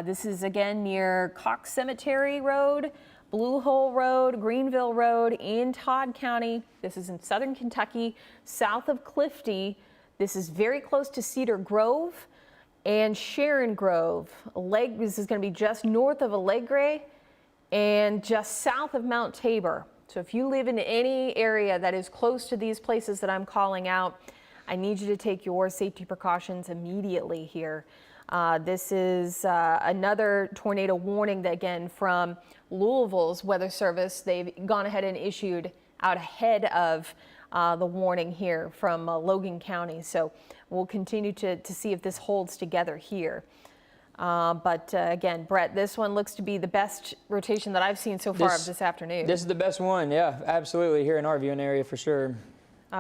this is again near Cox Cemetery Road, Blue Hole Road, Greenville Road in Todd County. This is in southern Kentucky, south of Clifty. This is very close to Cedar Grove and Sharon Grove. This is going to be just north of Allegre and just south of Mount Tabor. So if you live in any area that is close to these places that I'm calling out, I need you to take your safety precautions immediately here. This is another tornado warning that, again, from Louisville's Weather Service. They've gone ahead and issued out ahead of the warning here from Logan County. So we'll continue to see if this holds together here. But again, Brett, this one looks to be the best rotation that I've seen so far of this afternoon. This is the best one, yeah, absolutely, here in our viewing area for sure.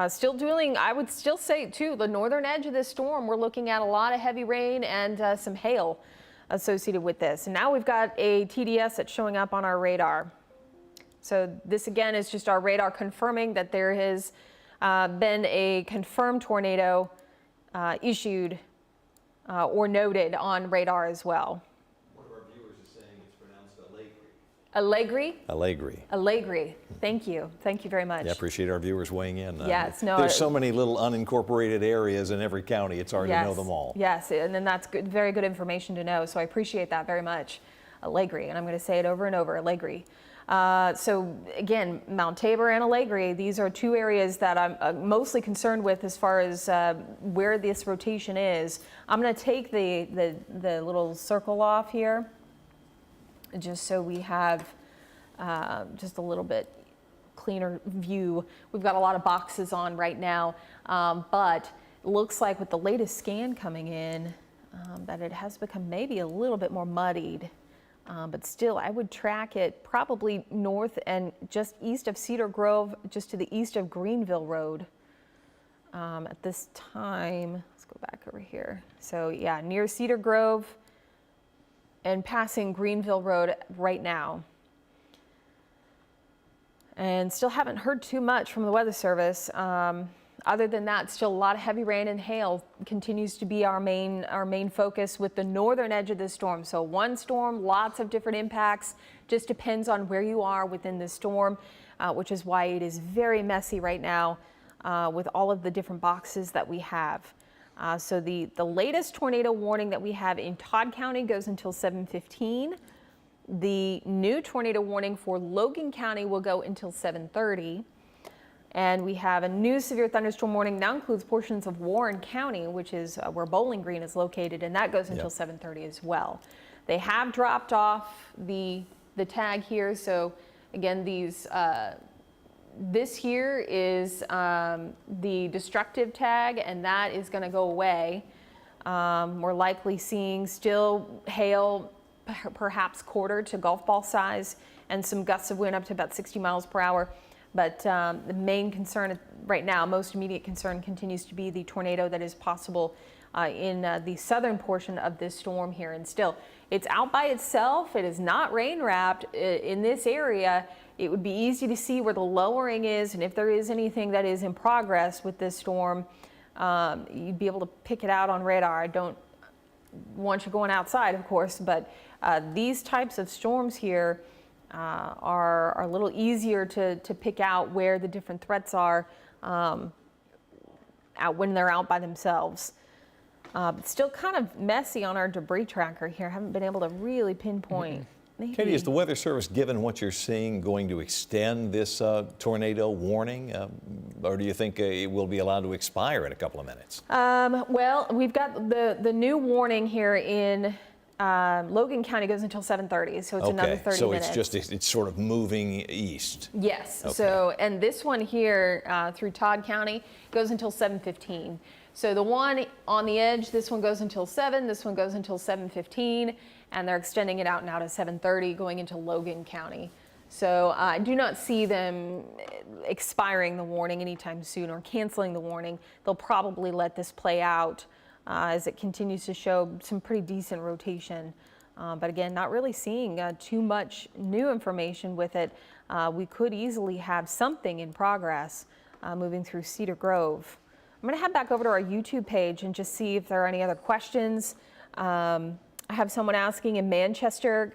Still doing, I would still say too, the northern edge of this storm, we're looking at a lot of heavy rain and some hail associated with this. And now we've got a TDS that's showing up on our radar. So this again is just our radar confirming that there has been a confirmed tornado issued or noted on radar as well. One of our viewers is saying it's pronounced Allegri? Allegri. Allegri. Thank you. Thank you very much. Yeah, I appreciate our viewers weighing in. Yes, no, there's so many little unincorporated areas in every county, it's hard to know them all. Yes, and then that's good, very good information to know, so I appreciate that very much. Allegri, and I'm going to say it over and over, Allegri. So again, Mount Tabor and Allegri, these are two areas that I'm mostly concerned with as far as where this rotation is. I'm going to take the little circle off here, just so we have just a little bit cleaner view. We've got a lot of boxes on right now, but it looks like with the latest scan coming in that it has become maybe a little bit more muddied. But still, I would track it probably north and just east of Cedar Grove, just to the east of Greenville Road at this time. Let's go back over here. So yeah, near Cedar Grove and passing Greenville Road right now. And still haven't heard too much from the Weather Service. Other than that, still a lot of heavy rain and hail continues to be our main focus with the northern edge of the storm. So one storm, lots of different impacts, just depends on where you are within the storm, which is why it is very messy right now with all of the different boxes that we have. So the latest tornado warning that we have in Todd County goes until 7:15. The new tornado warning for Logan County will go until 7:30. And we have a new severe thunderstorm warning now includes portions of Warren County, which is where Bowling Green is located, and that goes until 7:30 as well. They have dropped off the tag here. So again, these this here is the destructive tag, and that is going to go away. We're likely seeing still hail, perhaps quarter to golf ball size, and some gusts of wind up to about 60 miles per hour. But the main concern right now, most immediate concern, continues to be the tornado that is possible in the southern portion of this storm here. And still, it's out by itself. It is not rain wrapped in this area. It would be easy to see where the lowering is, and if there is anything that is in progress with this storm, you'd be able to pick it out on radar. I don't want you going outside, of course, but these types of storms here are a little easier to pick out where the different threats are when they're out by themselves. But still kind of messy on our debris tracker here. Haven't been able to really pinpoint. Katie, is the Weather Service, given what you're seeing, going to extend this tornado warning? Or do you think it will be allowed to expire in a couple of minutes? Well, we've got the new warning here in Logan County goes until 7:30, so it's another 30 so minutes. it's sort of moving east. Yes. Okay. So, and this one here through Todd County goes until 7:15. So the one on the edge, this one goes until 7. This one goes until 7:15, and they're extending it out now to 7:30, going into Logan County. So I do not see them expiring the warning anytime soon or canceling the warning. They'll probably let this play out as it continues to show some pretty decent rotation. But again, not really seeing too much new information with it. We could easily have something in progress moving through Cedar Grove. I'm going to head back over to our YouTube page and just see if there are any other questions. I have someone asking in Manchester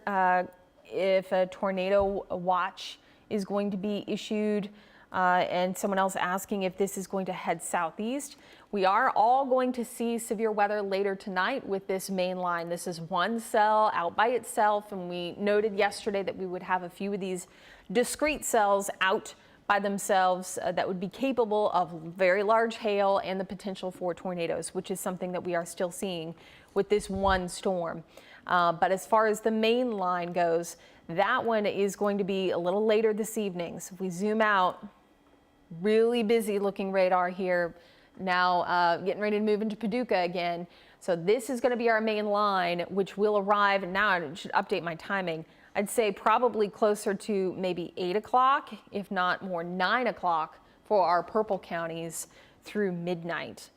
if a tornado watch is going to be issued, and someone else asking if this is going to head southeast. We are all going to see severe weather later tonight with this main line. This is one cell out by itself, and we noted yesterday that we would have a few of these discrete cells out by themselves that would be capable of very large hail and the potential for tornadoes, which is something that we are still seeing with this one storm. But as far as the main line goes, that one is going to be a little later this evening. So if we zoom out, really busy looking radar here. Now getting ready to move into Paducah again. So this is going to be our main line, which will arrive. And now I should update my timing. I'd say probably closer to maybe 8 o'clock, if not more 9 o'clock for our purple counties through midnight.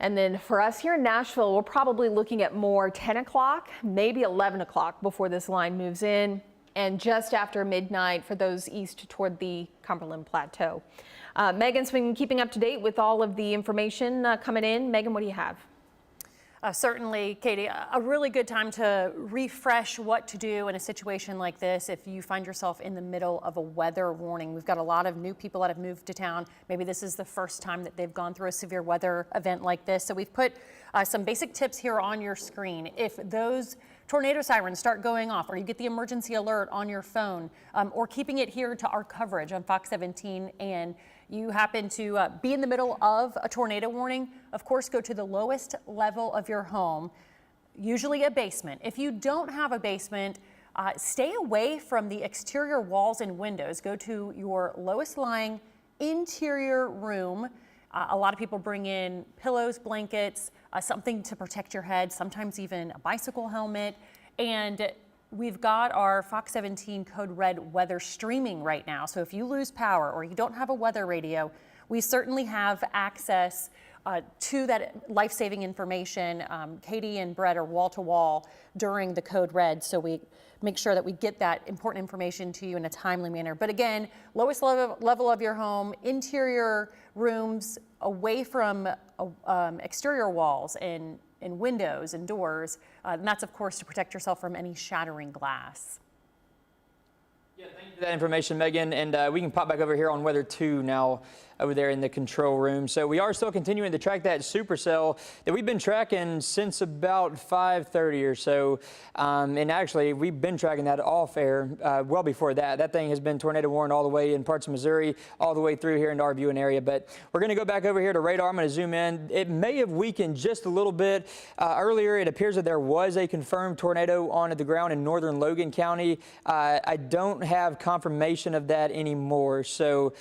And then for us here in Nashville, we're probably looking at more 10 o'clock, maybe 11 o'clock before this line moves in, and just after midnight for those east toward the Cumberland Plateau. Megan's been keeping up to date with all of the information coming in. Megan, what do you have? Certainly, Katie, a really good time to refresh what to do in a situation like this if you find yourself in the middle of a weather warning. We've got a lot of new people that have moved to town. Maybe this is the first time that they've gone through a severe weather event like this. So we've put some basic tips here on your screen. If those tornado sirens start going off, or you get the emergency alert on your phone, or keeping it here to our coverage on Fox 17, and you happen to be in the middle of a tornado warning, of course, go to the lowest level of your home, usually a basement. If you don't have a basement, stay away from the exterior walls and windows. Go to your lowest lying interior room. A lot of people bring in pillows, blankets, something to protect your head, sometimes even a bicycle helmet. And we've got our Fox 17 Code Red weather streaming right now. So if you lose power or you don't have a weather radio, we certainly have access to that life-saving information. Katie and Brett are wall-to-wall during the Code Red, so we make sure that we get that important information to you in a timely manner. But again, lowest level of your home, interior rooms, away from exterior walls and windows and doors. And that's, of course, to protect yourself from any shattering glass. Yeah, thank you for that information, Megan. And we can pop back over here on Weather 2 now over there in the control room. So we are still continuing to track that supercell that we've been tracking since about 5:30 or so. And actually, we've been tracking that off air well before that. That thing has been tornado warned all the way in parts of Missouri, all the way through here into our viewing area. But we're going to go back over here to radar. I'm going to zoom in. It may have weakened just a little bit. Earlier, it appears that there was a confirmed tornado on the ground in northern Logan County. I don't have confirmation of that anymore. So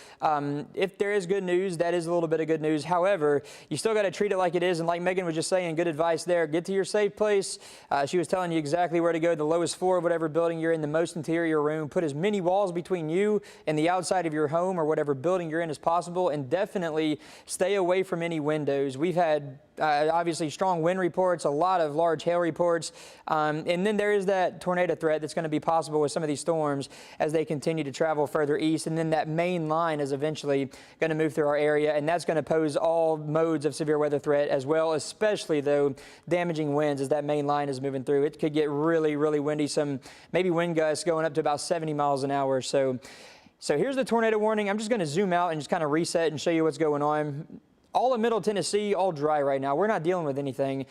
if there is good news, that is a little bit of good news. However, you still got to treat it like it is. And like Megan was just saying, good advice there. Get to your safe place. She was telling you exactly where to go. The lowest floor of whatever building you're in, the most interior room. Put as many walls between you and the outside of your home or whatever building you're in as possible. And definitely stay away from any windows. We've had obviously strong wind reports, a lot of large hail reports. And then there is that tornado threat that's going to be possible with some of these storms as they continue to travel further east. And then that main line is eventually going to move through our area, and that's going to pose all modes of severe weather threat as well, especially though damaging winds as that main line is moving through. It could get really, really windy, some maybe wind gusts going up to about 70 miles an hour. So here's the tornado warning. I'm just going to zoom out and just kind of reset and show you what's going on. All of Middle Tennessee, all dry right now. We're not dealing with anything.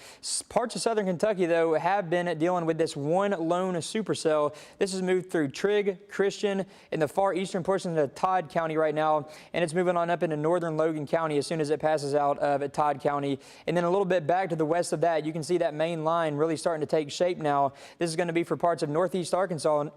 Parts of southern Kentucky, though, have been dealing with this one lone supercell. This has moved through Trigg, Christian, in the far eastern portion of Todd County right now, and it's moving on up into northern Logan County as soon as it passes out of Todd County. And then a little bit back to the west of that, you can see that main line really starting to take shape now. This is going to be for parts of northeast Arkansas,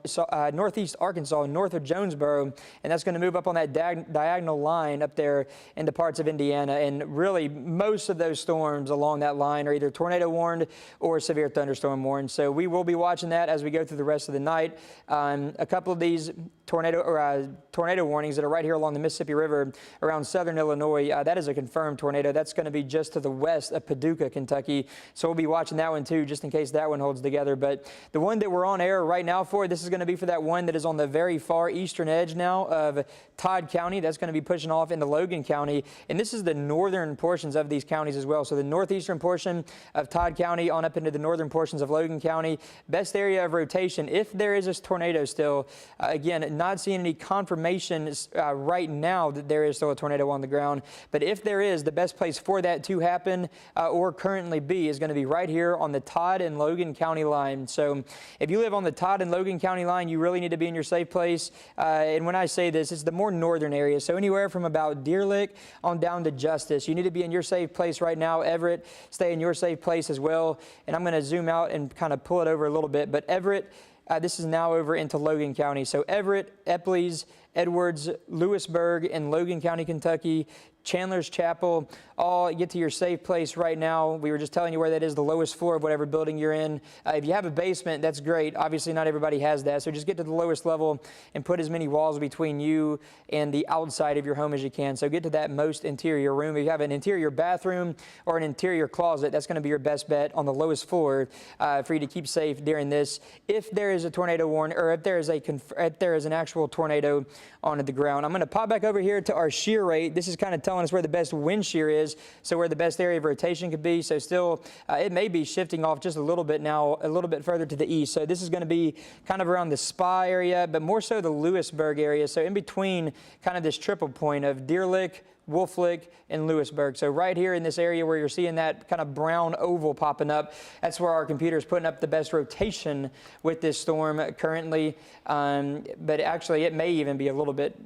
north of Jonesboro, and that's going to move up on that diagonal line up there into parts of Indiana. And really, most of those storms along that line are either tornado warned or severe thunderstorm warned. So we will be watching that as we go through the rest of the night. A couple of these tornado warnings that are right here along the Mississippi River around southern Illinois, that is a confirmed tornado. That's going to be just to the west of Paducah, Kentucky. So we'll be watching that one too, just in case that one holds together. But the one that we're on air right now for, this is going to be for that one that is on the very far eastern edge now of Todd County. That's going to be pushing off into Logan County. And this is the northern portions of these counties as well. So the northeastern portion of Todd County on up into the northern portions of Logan County. Best area of rotation if there is a tornado still. Again, not seeing any confirmation right now that there is still a tornado on the ground. But if there is, the best place for that to happen or currently be is going to be right here on the Todd and Logan County line. So if you live on the Todd and Logan County line, you really need to be in your safe place. And when I say this, it's the more northern area. So anywhere from about Deer Lick on down to Justice. You need to be in your safe place right now. Everett, stay in your safe place as well. And I'm going to zoom out and kind of pull it over a little bit. But Everett, this is now over into Logan County. So Everett, Eppleys, Edwards, Lewisburg, and Logan County, Kentucky. Chandler's Chapel, all get to your safe place right now. We were just telling you where that is, the lowest floor of whatever building you're in. If you have a basement, that's great. Obviously, not everybody has that. So just get to the lowest level and put as many walls between you and the outside of your home as you can. So get to that most interior room. If you have an interior bathroom or an interior closet, that's going to be your best bet on the lowest floor for you to keep safe during this. If there is a tornado warning, or if there is an actual tornado onto the ground. I'm going to pop back over here to our shear rate. This is kind of telling us where the best wind shear is, so where the best area of rotation could be. So still, it may be shifting off just a little bit now, a little bit further to the east. So this is going to be kind of around the Spa area, but more so the Lewisburg area. So in between kind of this triple point of Deer Lick, Wolf Lick, and Lewisburg. So right here in this area where you're seeing that kind of brown oval popping up, that's where our computer is putting up the best rotation with this storm currently. But actually, it may even be a little bit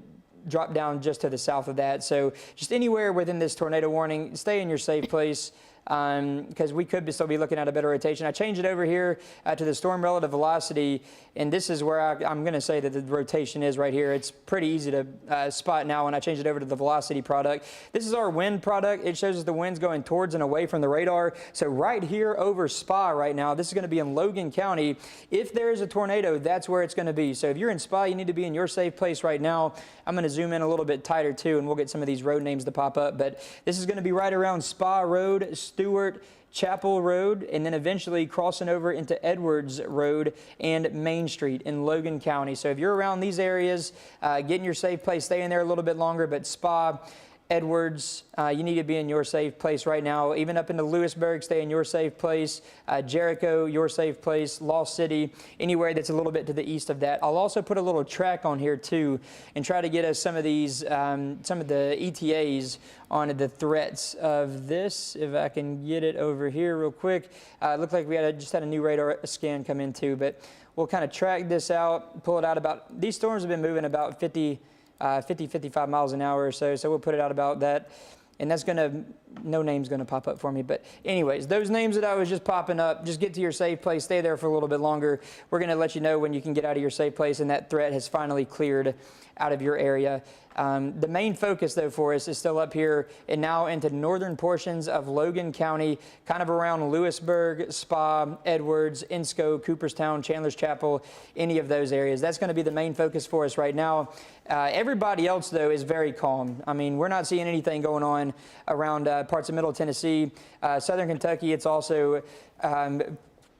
drop down just to the south of that. So just anywhere within this tornado warning, stay in your safe place, because we could still be looking at a better rotation. I changed it over here to the storm relative velocity, and this is where I'm going to say that the rotation is right here. It's pretty easy to spot now when I changed it over to the velocity product. This is our wind product. It shows us the wind's going towards and away from the radar. So right here over Spa right now, this is going to be in Logan County. If there is a tornado, that's where it's going to be. So if you're in Spa, you need to be in your safe place right now. I'm going to zoom in a little bit tighter too, and we'll get some of these road names to pop up. But this is going to be right around Spa Road, Stewart, Chapel Road, and then eventually crossing over into Edwards Road and Main Street in Logan County. So if you're around these areas, get in your safe place, stay in there a little bit longer. But Spa, Edwards, you need to be in your safe place right now. Even up into Lewisburg, stay in your safe place. Jericho, your safe place. Lost City, anywhere that's a little bit to the east of that. I'll also put a little track on here too, and try to get us some of these, some of the ETAs on the threats of this. If I can get it over here real quick. It looked like we just had a new radar scan come in too, but we'll kind of track this out, pull it out about, these storms have been moving about 55 miles an hour or so. So we'll put it out about that. And that's going to, no name's going to pop up for me. But anyways, those names that I was just popping up, just get to your safe place, stay there for a little bit longer. We're going to let you know when you can get out of your safe place and that threat has finally cleared out of your area. The main focus, though, for us is still up here and now into northern portions of Logan County, kind of around Lewisburg, Spa, Edwards, Ensco, Cooperstown, Chandler's Chapel, any of those areas. That's going to be the main focus for us right now. Everybody else, though, is very calm. I mean, we're not seeing anything going on around parts of Middle Tennessee. Southern Kentucky, it's also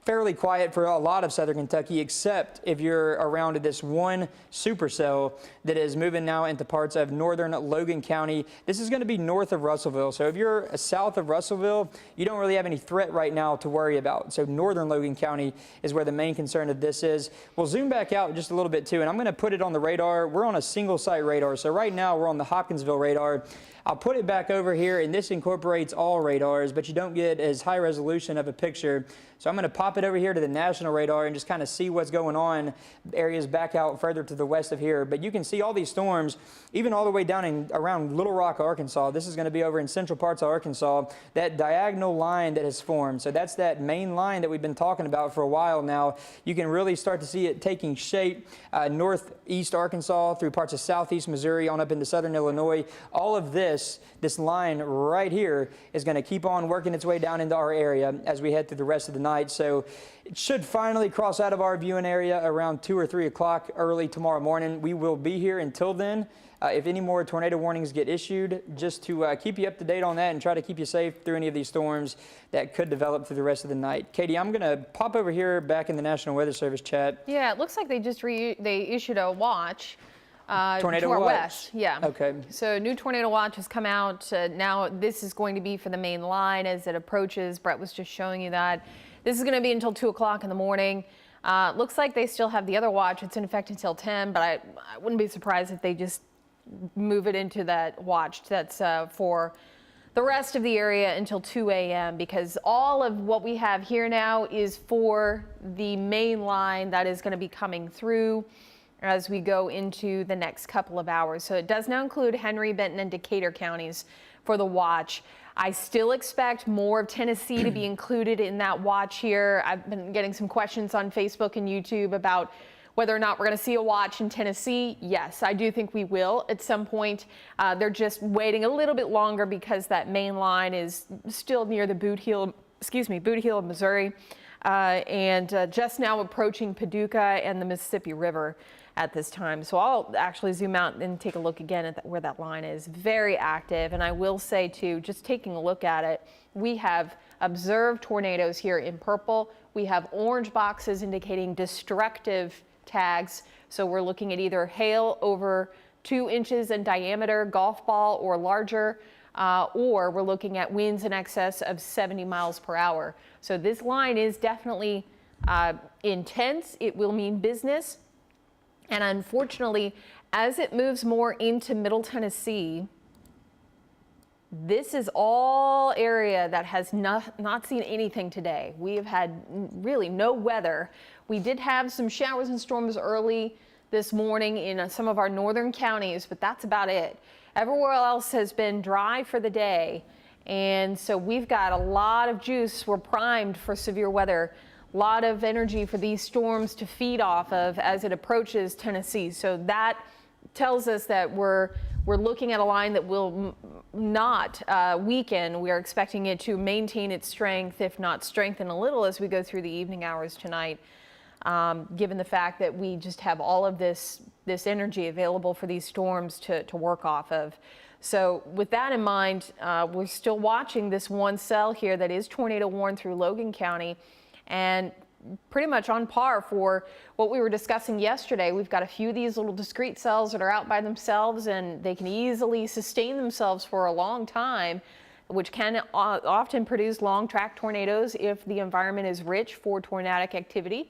fairly quiet for a lot of Southern Kentucky, except if you're around this one supercell that is moving now into parts of northern Logan County. This is going to be north of Russellville. So if you're south of Russellville, you don't really have any threat right now to worry about. So northern Logan County is where the main concern of this is. We'll zoom back out just a little bit too, and I'm going to put it on the radar. We're on a single site radar. So right now we're on the Hopkinsville radar. I'll put it back over here, and this incorporates all radars, but you don't get as high resolution of a picture. So I'm going to pop it over here to the national radar and just kind of see what's going on. Areas back out further to the west of here. But you can see all these storms, even all the way down in around Little Rock, Arkansas. This is going to be over in central parts of Arkansas. That diagonal line that has formed. So that's that main line that we've been talking about for a while now. You can really start to see it taking shape. Northeast Arkansas through parts of southeast Missouri on up into southern Illinois. All of this line right here is going to keep on working its way down into our area as we head through the rest of the night. So it should finally cross out of our viewing area around 2 or 3 o'clock early tomorrow morning. We will be here until then. If any more tornado warnings get issued, just to keep you up to date on that and try to keep you safe through any of these storms that could develop through the rest of the night. Katie, I'm going to pop over here back in the National Weather Service chat. Yeah, it looks like they just they issued a watch. Tornado to our watch. west, yeah. Okay. So new tornado watch has come out. Now this is going to be for the main line as it approaches. Brett was just showing you that. This is going to be until 2 o'clock in the morning. Looks like they still have the other watch. It's in effect until 10, but I wouldn't be surprised if they just move it into that watch that's for the rest of the area until 2 a.m. because all of what we have here now is for the main line that is going to be coming through as we go into the next couple of hours. So it does now include Henry, Benton, and Decatur counties for the watch. I still expect more of Tennessee to be included in that watch here. I've been getting some questions on Facebook and YouTube about Whether or not we're going to see a watch in Tennessee, yes, I do think we will at some point. They're just waiting a little bit longer because that main line is still near the boot heel of Missouri, and just now approaching Paducah and the Mississippi River at this time. So I'll actually zoom out and take a look again at where that line is. Very active. And I will say too, just taking a look at it, we have observed tornadoes here in purple. We have orange boxes indicating destructive tags. So we're looking at either hail over 2 inches in diameter, golf ball or larger, or we're looking at winds in excess of 70 miles per hour. So this line is definitely intense. It will mean business. And unfortunately, as it moves more into Middle Tennessee, this is all area that has not seen anything today. We have had really no weather. We did have some showers and storms early this morning in some of our northern counties, but that's about it. Everywhere else has been dry for the day. And so we've got a lot of juice. We're primed for severe weather. A lot of energy for these storms to feed off of as it approaches Tennessee. So that tells us that we're looking at a line that will not weaken. We are expecting it to maintain its strength, if not strengthen a little as we go through the evening hours tonight, given the fact that we just have all of this energy available for these storms to work off of. So with that in mind, we're still watching this one cell here that is tornado warned through Logan County, and pretty much on par for what we were discussing yesterday. We've got a few of these little discrete cells that are out by themselves, and they can easily sustain themselves for a long time, which can often produce long track tornadoes if the environment is rich for tornadic activity.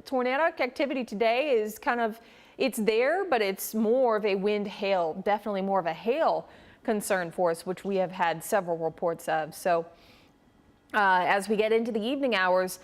Tornadic activity today is it's there, but it's more of a wind hail, definitely more of a hail concern for us, which we have had several reports of. So as we get into the evening hours,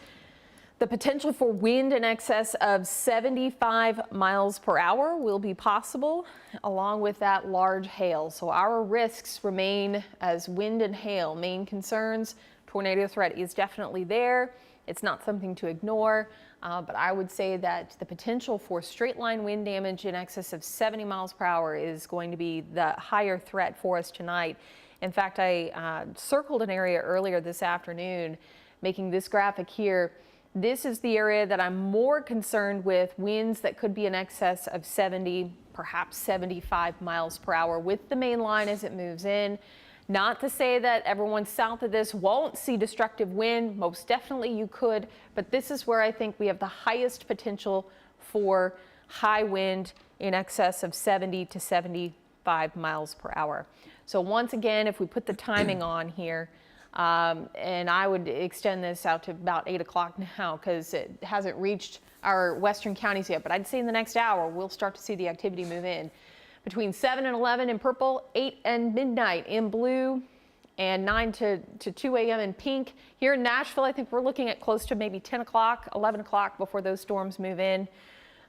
the potential for wind in excess of 75 miles per hour will be possible, along with that large hail. So our risks remain as wind and hail main concerns. Tornado threat is definitely there. It's not something to ignore, but I would say that the potential for straight line wind damage in excess of 70 miles per hour is going to be the higher threat for us tonight. In fact, I circled an area earlier this afternoon, making this graphic here. This is the area that I'm more concerned with winds that could be in excess of 70, perhaps 75 miles per hour with the main line as it moves in. Not to say that everyone south of this won't see destructive wind. Most definitely you could, but this is where I think we have the highest potential for high wind in excess of 70 to 75 miles per hour. So once again, if we put the timing on here, and I would extend this out to about 8 o'clock now because it hasn't reached our western counties yet, but I'd say in the next hour, we'll start to see the activity move in. Between 7 and 11 in purple, 8 and midnight in blue, and 9 to 2 a.m. in pink. Here in Nashville, I think we're looking at close to maybe 10 o'clock, 11 o'clock before those storms move in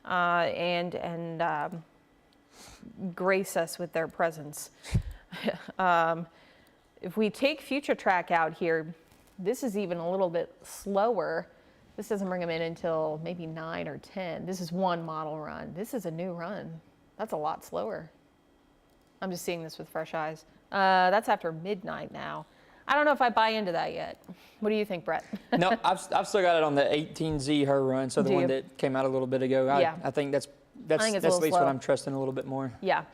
and grace us with their presence. If we take future track out here, this is even a little bit slower. This doesn't bring them in until maybe 9 or 10. This is one model run. This is a new run. That's a lot slower. I'm just seeing this with fresh eyes. That's after midnight now. I don't know if I buy into that yet. What do you think, Brett? No, I've still got it on the 18Z her run, so the one that came out a little bit ago. Yeah. I think that's at least what I'm trusting a little bit more. Yeah.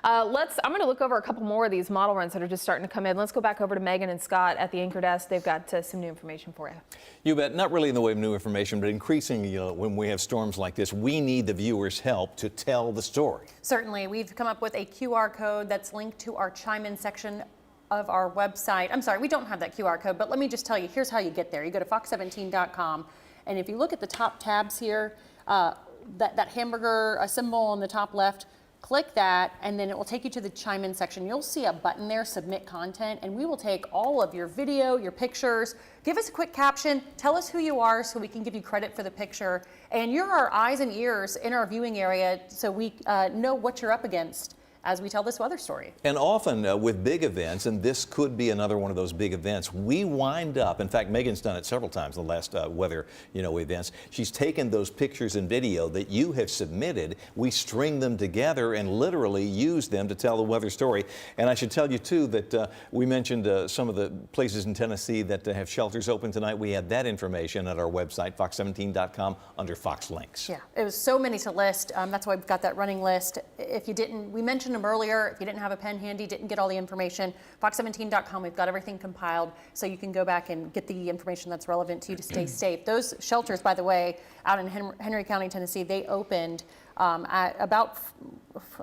I'm going to look over a couple more of these model runs that are just starting to come in. Let's go back over to Megan and Scott at the anchor desk. They've got some new information for you. You bet. Not really in the way of new information, but increasingly, when we have storms like this, we need the viewers' help to tell the story. Certainly. We've come up with a QR code that's linked to our chime-in section of our website. I'm sorry, we don't have that QR code, but let me just tell you, here's how you get there. You go to fox17.com, and if you look at the top tabs here, that hamburger symbol on the top left, click that, and then it will take you to the chime-in section. You'll see a button there, submit content, and we will take all of your video, your pictures. Give us a quick caption, tell us who you are so we can give you credit for the picture. And you're our eyes and ears in our viewing area so we know what you're up against. as we tell this weather story. And often with big events, and this could be another one of those big events, we wind up, in fact, Megan's done it several times in the last weather, events. She's taken those pictures and video that you have submitted. We string them together and literally use them to tell the weather story. And I should tell you, too, that we mentioned some of the places in Tennessee that have shelters open tonight. We had that information at our website, fox17.com, under Fox Links. Yeah, it was so many to list. That's why we've got that running list. If you didn't, we mentioned them earlier. If you didn't have a pen handy, didn't get all the information, fox17.com, we've got everything compiled so you can go back and get the information that's relevant to you to stay safe. Those shelters, by the way, out in Henry County, Tennessee, they opened at about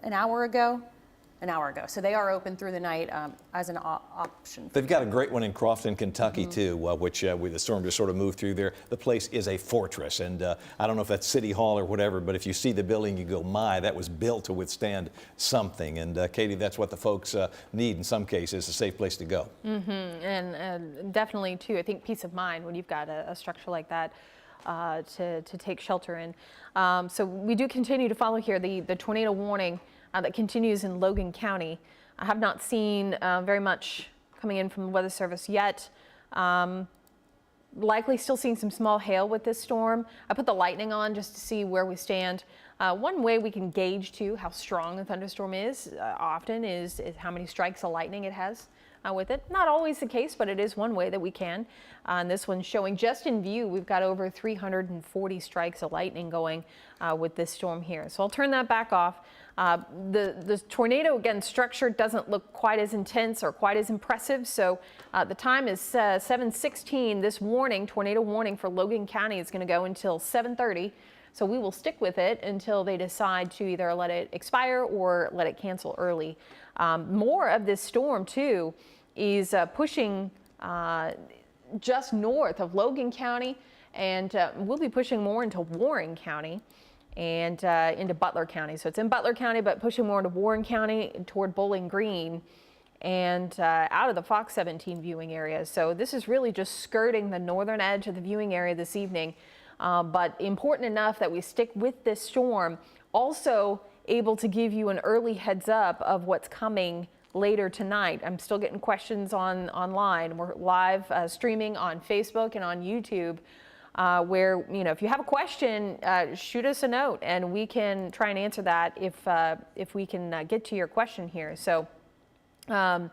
an hour ago. So they are open through the night as an option. They've got a great one in Crofton, Kentucky, too, which with the storm just sort of moved through there. The place is a fortress, and I don't know if that's City Hall or whatever, but if you see the building, you go, my, that was built to withstand something. And Katie, that's what the folks need in some cases, a safe place to go. And definitely, too, I think peace of mind when you've got a structure like that to take shelter in. So we do continue to follow here the tornado warning that continues in Logan County. I have not seen very much coming in from the Weather Service yet. Likely still seeing some small hail with this storm. I put the lightning on just to see where we stand. One way we can gauge too how strong the thunderstorm is often is how many strikes of lightning it has with it. Not always the case, but it is one way that we can. And this one's showing just in view, we've got over 340 strikes of lightning going with this storm here. So I'll turn that back off. The tornado, again, structure doesn't look quite as intense or quite as impressive. So the time is 7:16. This warning, tornado warning for Logan County, is going to go until 7:30. So we will stick with it until they decide to either let it expire or let it cancel early. More of this storm, too, is pushing just north of Logan County, and we'll be pushing more into Warren County and into Butler County. So it's in Butler County, but pushing more into Warren County toward Bowling Green and out of the Fox 17 viewing area. So this is really just skirting the northern edge of the viewing area this evening. But important enough that we stick with this storm. Also able to give you an early heads up of what's coming later tonight. I'm still getting questions online. We're live streaming on Facebook and on YouTube, where, if you have a question, shoot us a note and we can try and answer that if we can get to your question here. So, for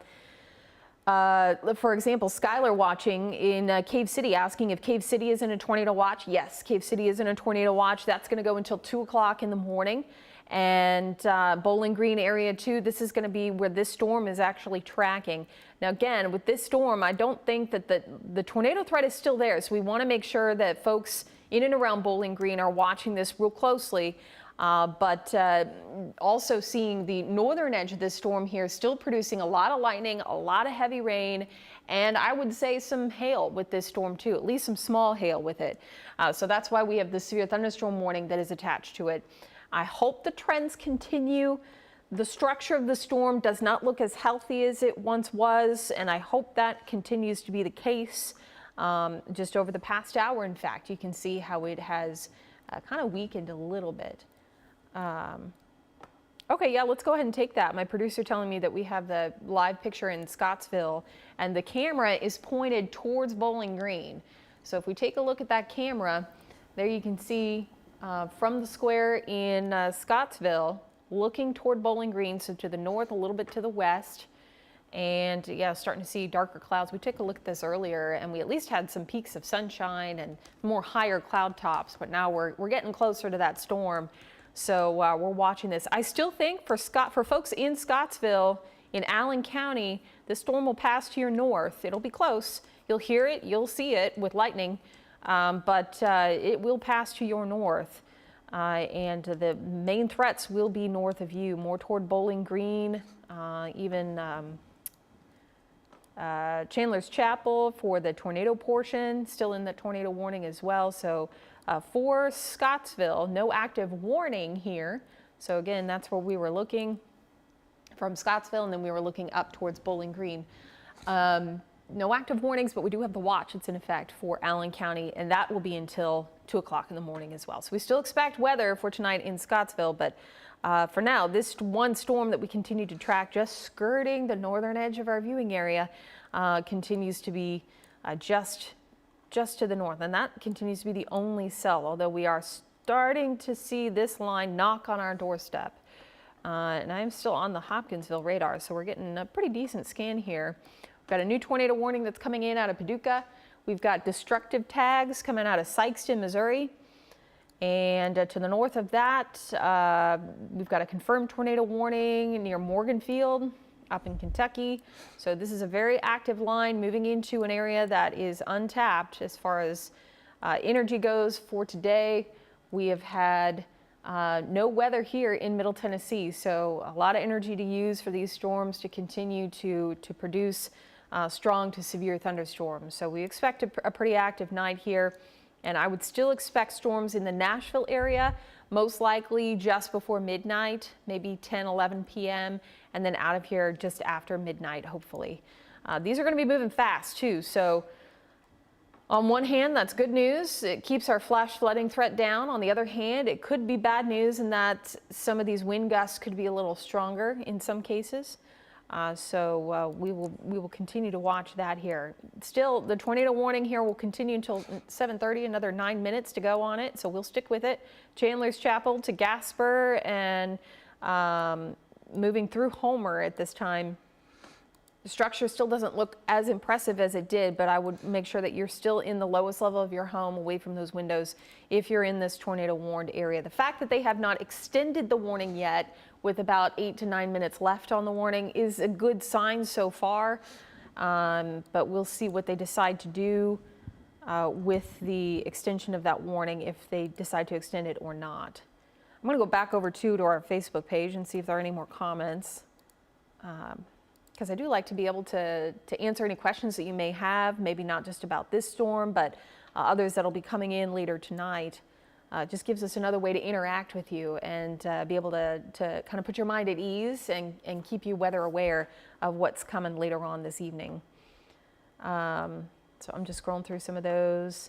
example, Skylar watching in Cave City asking if Cave City is in a tornado watch. Yes, Cave City is in a tornado watch. That's going to go until 2 o'clock in the morning. And Bowling Green area too, this is going to be where this storm is actually tracking. Now again, with this storm, I don't think that the tornado threat is still there. So we want to make sure that folks in and around Bowling Green are watching this real closely. But also seeing the northern edge of this storm here still producing a lot of lightning, a lot of heavy rain, and I would say some hail with this storm too, at least some small hail with it. So that's why we have the severe thunderstorm warning that is attached to it. I hope the trends continue. The structure of the storm does not look as healthy as it once was, and I hope that continues to be the case. Just over the past hour, in fact, you can see how it has kind of weakened a little bit. Okay, yeah, let's go ahead and take that. My producer telling me that we have the live picture in Scottsville, and the camera is pointed towards Bowling Green. So if we take a look at that camera, there you can see from the square in Scottsville, looking toward Bowling Green, so to the north, a little bit to the west, and yeah, starting to see darker clouds. We took a look at this earlier, and we at least had some peaks of sunshine and more higher cloud tops, but now we're getting closer to that storm. So we're watching this. I still think for folks in Scottsville, in Allen County, the storm will pass to your north. It'll be close. You'll hear it, you'll see it with lightning, but it will pass to your north. And the main threats will be north of you, more toward Bowling Green, even Chandler's Chapel for the tornado portion, still in the tornado warning as well. So for Scottsville, no active warning here. So again, that's where we were looking from Scottsville, and then we were looking up towards Bowling Green. No active warnings, but we do have the watch. It's in effect for Allen County, and that will be until 2 o'clock in the morning as well. So we still expect weather for tonight in Scottsville, but For now, this one storm that we continue to track just skirting the northern edge of our viewing area continues to be just to the north, and that continues to be the only cell, although we are starting to see this line knock on our doorstep. And I'm still on the Hopkinsville radar, so we're getting a pretty decent scan here. We've got a new tornado warning that's coming in out of Paducah. We've got destructive tags coming out of Sikeston, Missouri. And to the north of that, we've got a confirmed tornado warning near Morganfield up in Kentucky. So this is a very active line moving into an area that is untapped as far as energy goes for today. We have had no weather here in Middle Tennessee, so a lot of energy to use for these storms to continue to produce strong to severe thunderstorms. So we expect a pretty active night here. And I would still expect storms in the Nashville area, most likely just before midnight, maybe 10, 11 p.m., and then out of here just after midnight, hopefully. These are going to be moving fast, too. So on one hand, that's good news. It keeps our flash flooding threat down. On the other hand, it could be bad news in that some of these wind gusts could be a little stronger in some cases. So we will continue to watch that here. Still, the tornado warning here will continue until 7:30, another 9 minutes to go on it, so we'll stick with it. Chandler's Chapel to Gasper and moving through Homer at this time. The structure still doesn't look as impressive as it did, but I would make sure that you're still in the lowest level of your home, away from those windows, if you're in this tornado warned area. The fact that they have not extended the warning yet, with about 8 to 9 minutes left on the warning, is a good sign so far. But we'll see what they decide to do with the extension of that warning, if they decide to extend it or not. I'm going to go back over to our Facebook page and see if there are any more comments. Because I do like to be able to answer any questions that you may have, maybe not just about this storm, but others that'll be coming in later tonight. Just gives us another way to interact with you and be able to kind of put your mind at ease and keep you weather aware of what's coming later on this evening. So I'm just scrolling through some of those.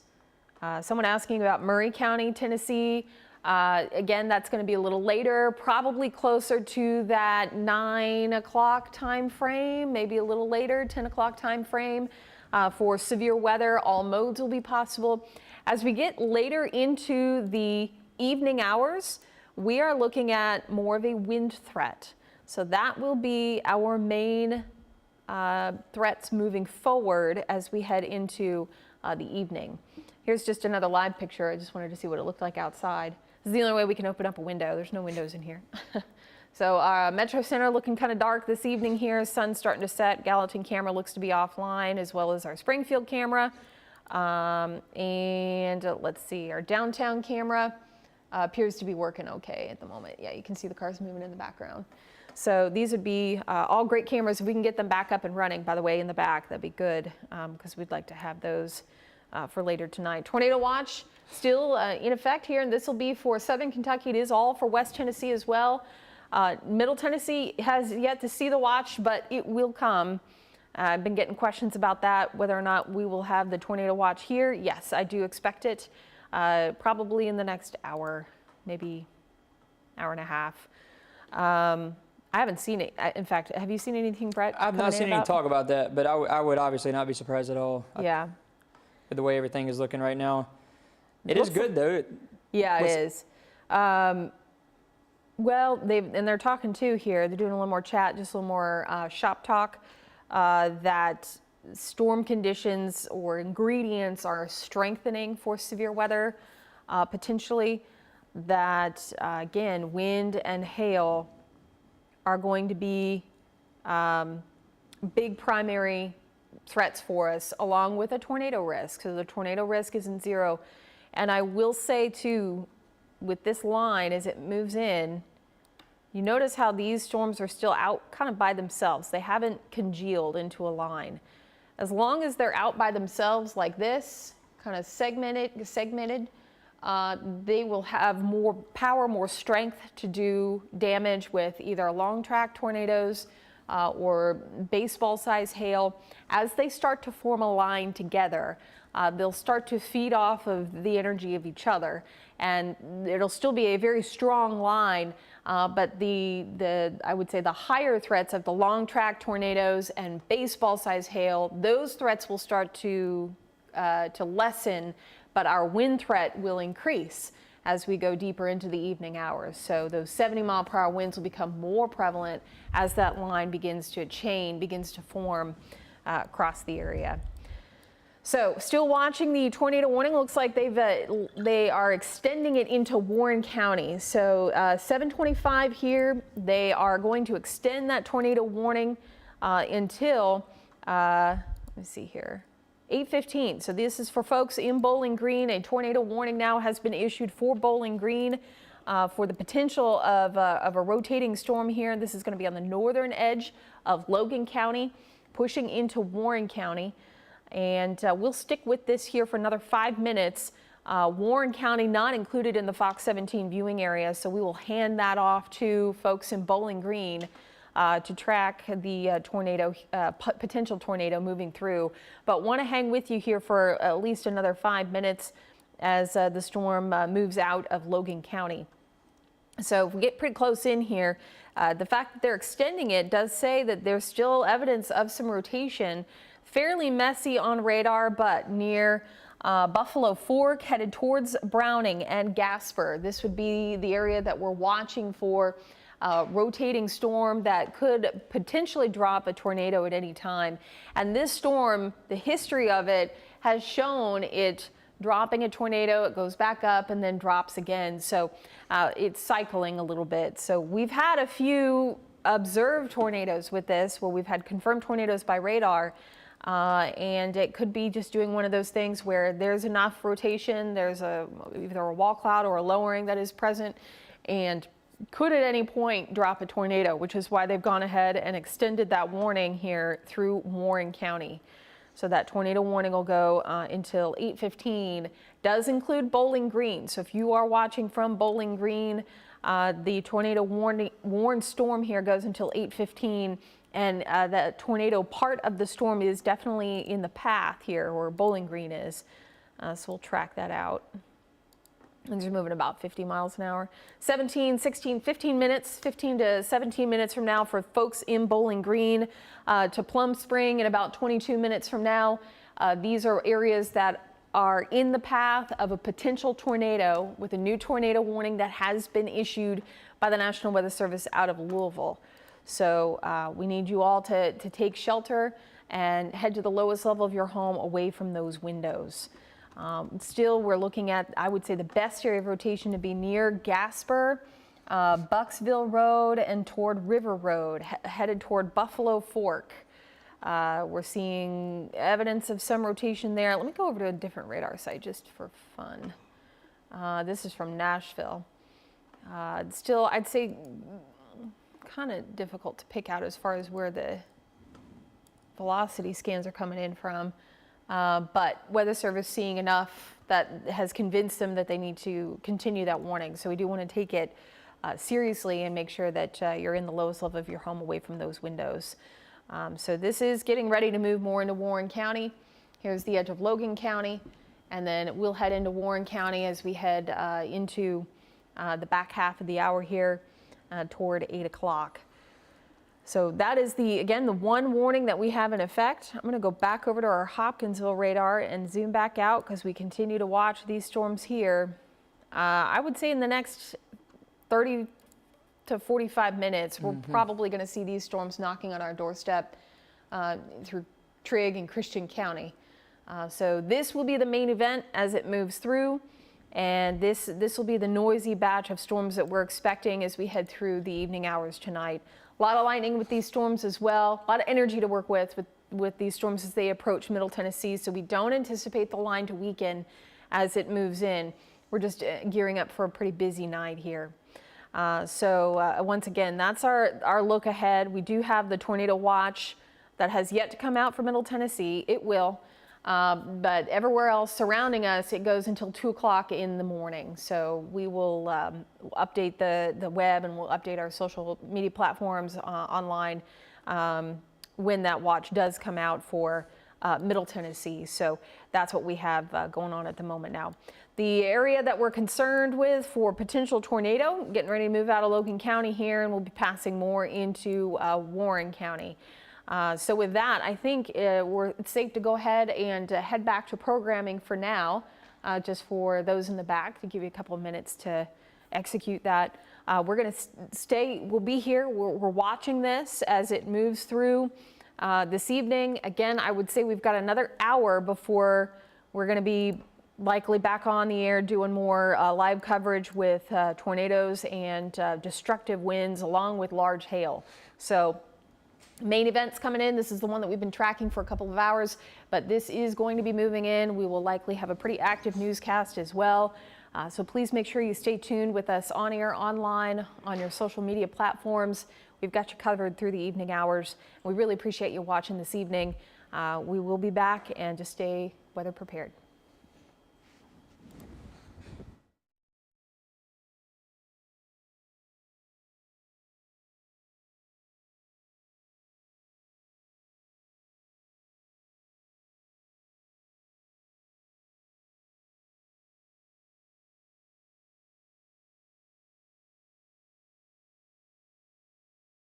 Someone asking about Murray County, Tennessee. Again, that's going to be a little later, probably closer to that 9 o'clock time frame, maybe a little later, 10 o'clock time frame. For severe weather, all modes will be possible. As we get later into the evening hours, we are looking at more of a wind threat. So that will be our main threats moving forward as we head into the evening. Here's just another live picture. I just wanted to see what it looked like outside. This is the only way we can open up a window. There's no windows in here. So Metro Center looking kind of dark this evening here. Sun's starting to set. Gallatin camera looks to be offline, as well as our Springfield camera. And let's see, our downtown camera appears to be working okay at the moment. Yeah, you can see the cars moving in the background. So these would be all great cameras. If we can get them back up and running, by the way, in the back, that'd be good, because we'd like to have those for later tonight. Tornado watch still in effect here, and this will be for Southern Kentucky. It is all for West Tennessee as well. Middle Tennessee has yet to see the watch, but it will come. I've been getting questions about that, whether or not we will have the tornado watch here. Yes, I do expect it, probably in the next hour, maybe hour and a half. I haven't seen it. In fact, have you seen anything, Brett? I've not seen any talk about that, but I would obviously not be surprised at all. Yeah. With the way everything is looking right now. It is good, though. Yeah, it is. Well, they're talking too here. They're doing a little more chat, just a little more shop talk, that storm conditions or ingredients are strengthening for severe weather, potentially. That, again, wind and hail are going to be big primary threats for us, along with a tornado risk. So the tornado risk isn't zero. And I will say, too, with this line, as it moves in, you notice how these storms are still out kind of by themselves. They haven't congealed into a line. As long as they're out by themselves like this, kind of segmented, they will have more power, more strength to do damage with either long track tornadoes or baseball-sized hail. As they start to form a line together, they'll start to feed off of the energy of each other, and it'll still be a very strong line, But I would say the higher threats of the long track tornadoes and baseball size hail, those threats will start to lessen, but our wind threat will increase as we go deeper into the evening hours. So those 70-mile-per-hour winds will become more prevalent as that line begins to form across the area. So still watching the tornado warning. Looks like they are extending it into Warren County. So 7:25 here, they are going to extend that tornado warning until, let me see here, 8:15. So this is for folks in Bowling Green. A tornado warning now has been issued for Bowling Green for the potential of a rotating storm here. This is going to be on the northern edge of Logan County, pushing into Warren County. And we'll stick with this here for another 5 minutes. Warren County not included in the Fox 17 viewing area, so we will hand that off to folks in Bowling Green to track the potential tornado moving through. But want to hang with you here for at least another 5 minutes as the storm moves out of Logan County. So if we get pretty close in here, the fact that they're extending it does say that there's still evidence of some rotation. Fairly messy on radar, but near Buffalo Fork, headed towards Browning and Gasper. This would be the area that we're watching for a rotating storm that could potentially drop a tornado at any time. And this storm, the history of it has shown it dropping a tornado, it goes back up and then drops again. So it's cycling a little bit. So we've had a few observed tornadoes with this, where we've had confirmed tornadoes by radar. And it could be just doing one of those things where there's enough rotation, there's either a wall cloud or a lowering that is present, and could at any point drop a tornado, which is why they've gone ahead and extended that warning here through Warren County. So that tornado warning will go until 8:15. Does include Bowling Green. So if you are watching from Bowling Green, the tornado warned storm here goes until 8:15. And the tornado part of the storm is definitely in the path here where Bowling Green is. So we'll track that out. Things are moving about 50 miles an hour. 17, 16, 15 minutes, 15 to 17 minutes from now for folks in Bowling Green to Plum Spring in about 22 minutes from now. These are areas that are in the path of a potential tornado with a new tornado warning that has been issued by the National Weather Service out of Louisville. So we need you all to take shelter and head to the lowest level of your home away from those windows. Still, we're looking at, I would say, the best area of rotation to be near Gasper, Bucksville Road, and toward River Road, headed toward Buffalo Fork. We're seeing evidence of some rotation there. Let me go over to a different radar site just for fun. This is from Nashville. Still, I'd say kind of difficult to pick out as far as where the velocity scans are coming in from. But Weather Service seeing enough that has convinced them that they need to continue that warning. So we do want to take it seriously and make sure that you're in the lowest level of your home away from those windows. So this is getting ready to move more into Warren County. Here's the edge of Logan County, and then we'll head into Warren County as we head into the back half of the hour here toward 8 o'clock. So that is again, the one warning that we have in effect. I'm going to go back over to our Hopkinsville radar and zoom back out because we continue to watch these storms here. I would say in the next 30 to 45 minutes, we're probably going to see these storms knocking on our doorstep through Trigg and Christian County. So this will be the main event as it moves through. And this will be the noisy batch of storms that we're expecting as we head through the evening hours tonight. A lot of lightning with these storms as well. A lot of energy to work with these storms as they approach Middle Tennessee. So we don't anticipate the line to weaken as it moves in. We're just gearing up for a pretty busy night here. Once again, that's our look ahead. We do have the tornado watch that has yet to come out for Middle Tennessee. It will. But everywhere else surrounding us, it goes until 2 o'clock in the morning. So we will update the web, and we'll update our social media platforms online when that watch does come out for Middle Tennessee. So that's what we have going on at the moment now. The area that we're concerned with for potential tornado, getting ready to move out of Logan County here, and we'll be passing more into Warren County. So with that, I think it's safe to go ahead and head back to programming for now, just for those in the back, to give you a couple of minutes to execute that. We're going to we'll be here. We're watching this as it moves through this evening. Again, I would say we've got another hour before we're going to be likely back on the air doing more live coverage with tornadoes and destructive winds along with large hail. So main events coming in. This is the one that we've been tracking for a couple of hours, but this is going to be moving in. We will likely have a pretty active newscast as well. So please make sure you stay tuned with us on air, online, on your social media platforms. We've got you covered through the evening hours. We really appreciate you watching this evening. We will be back, and just stay weather prepared.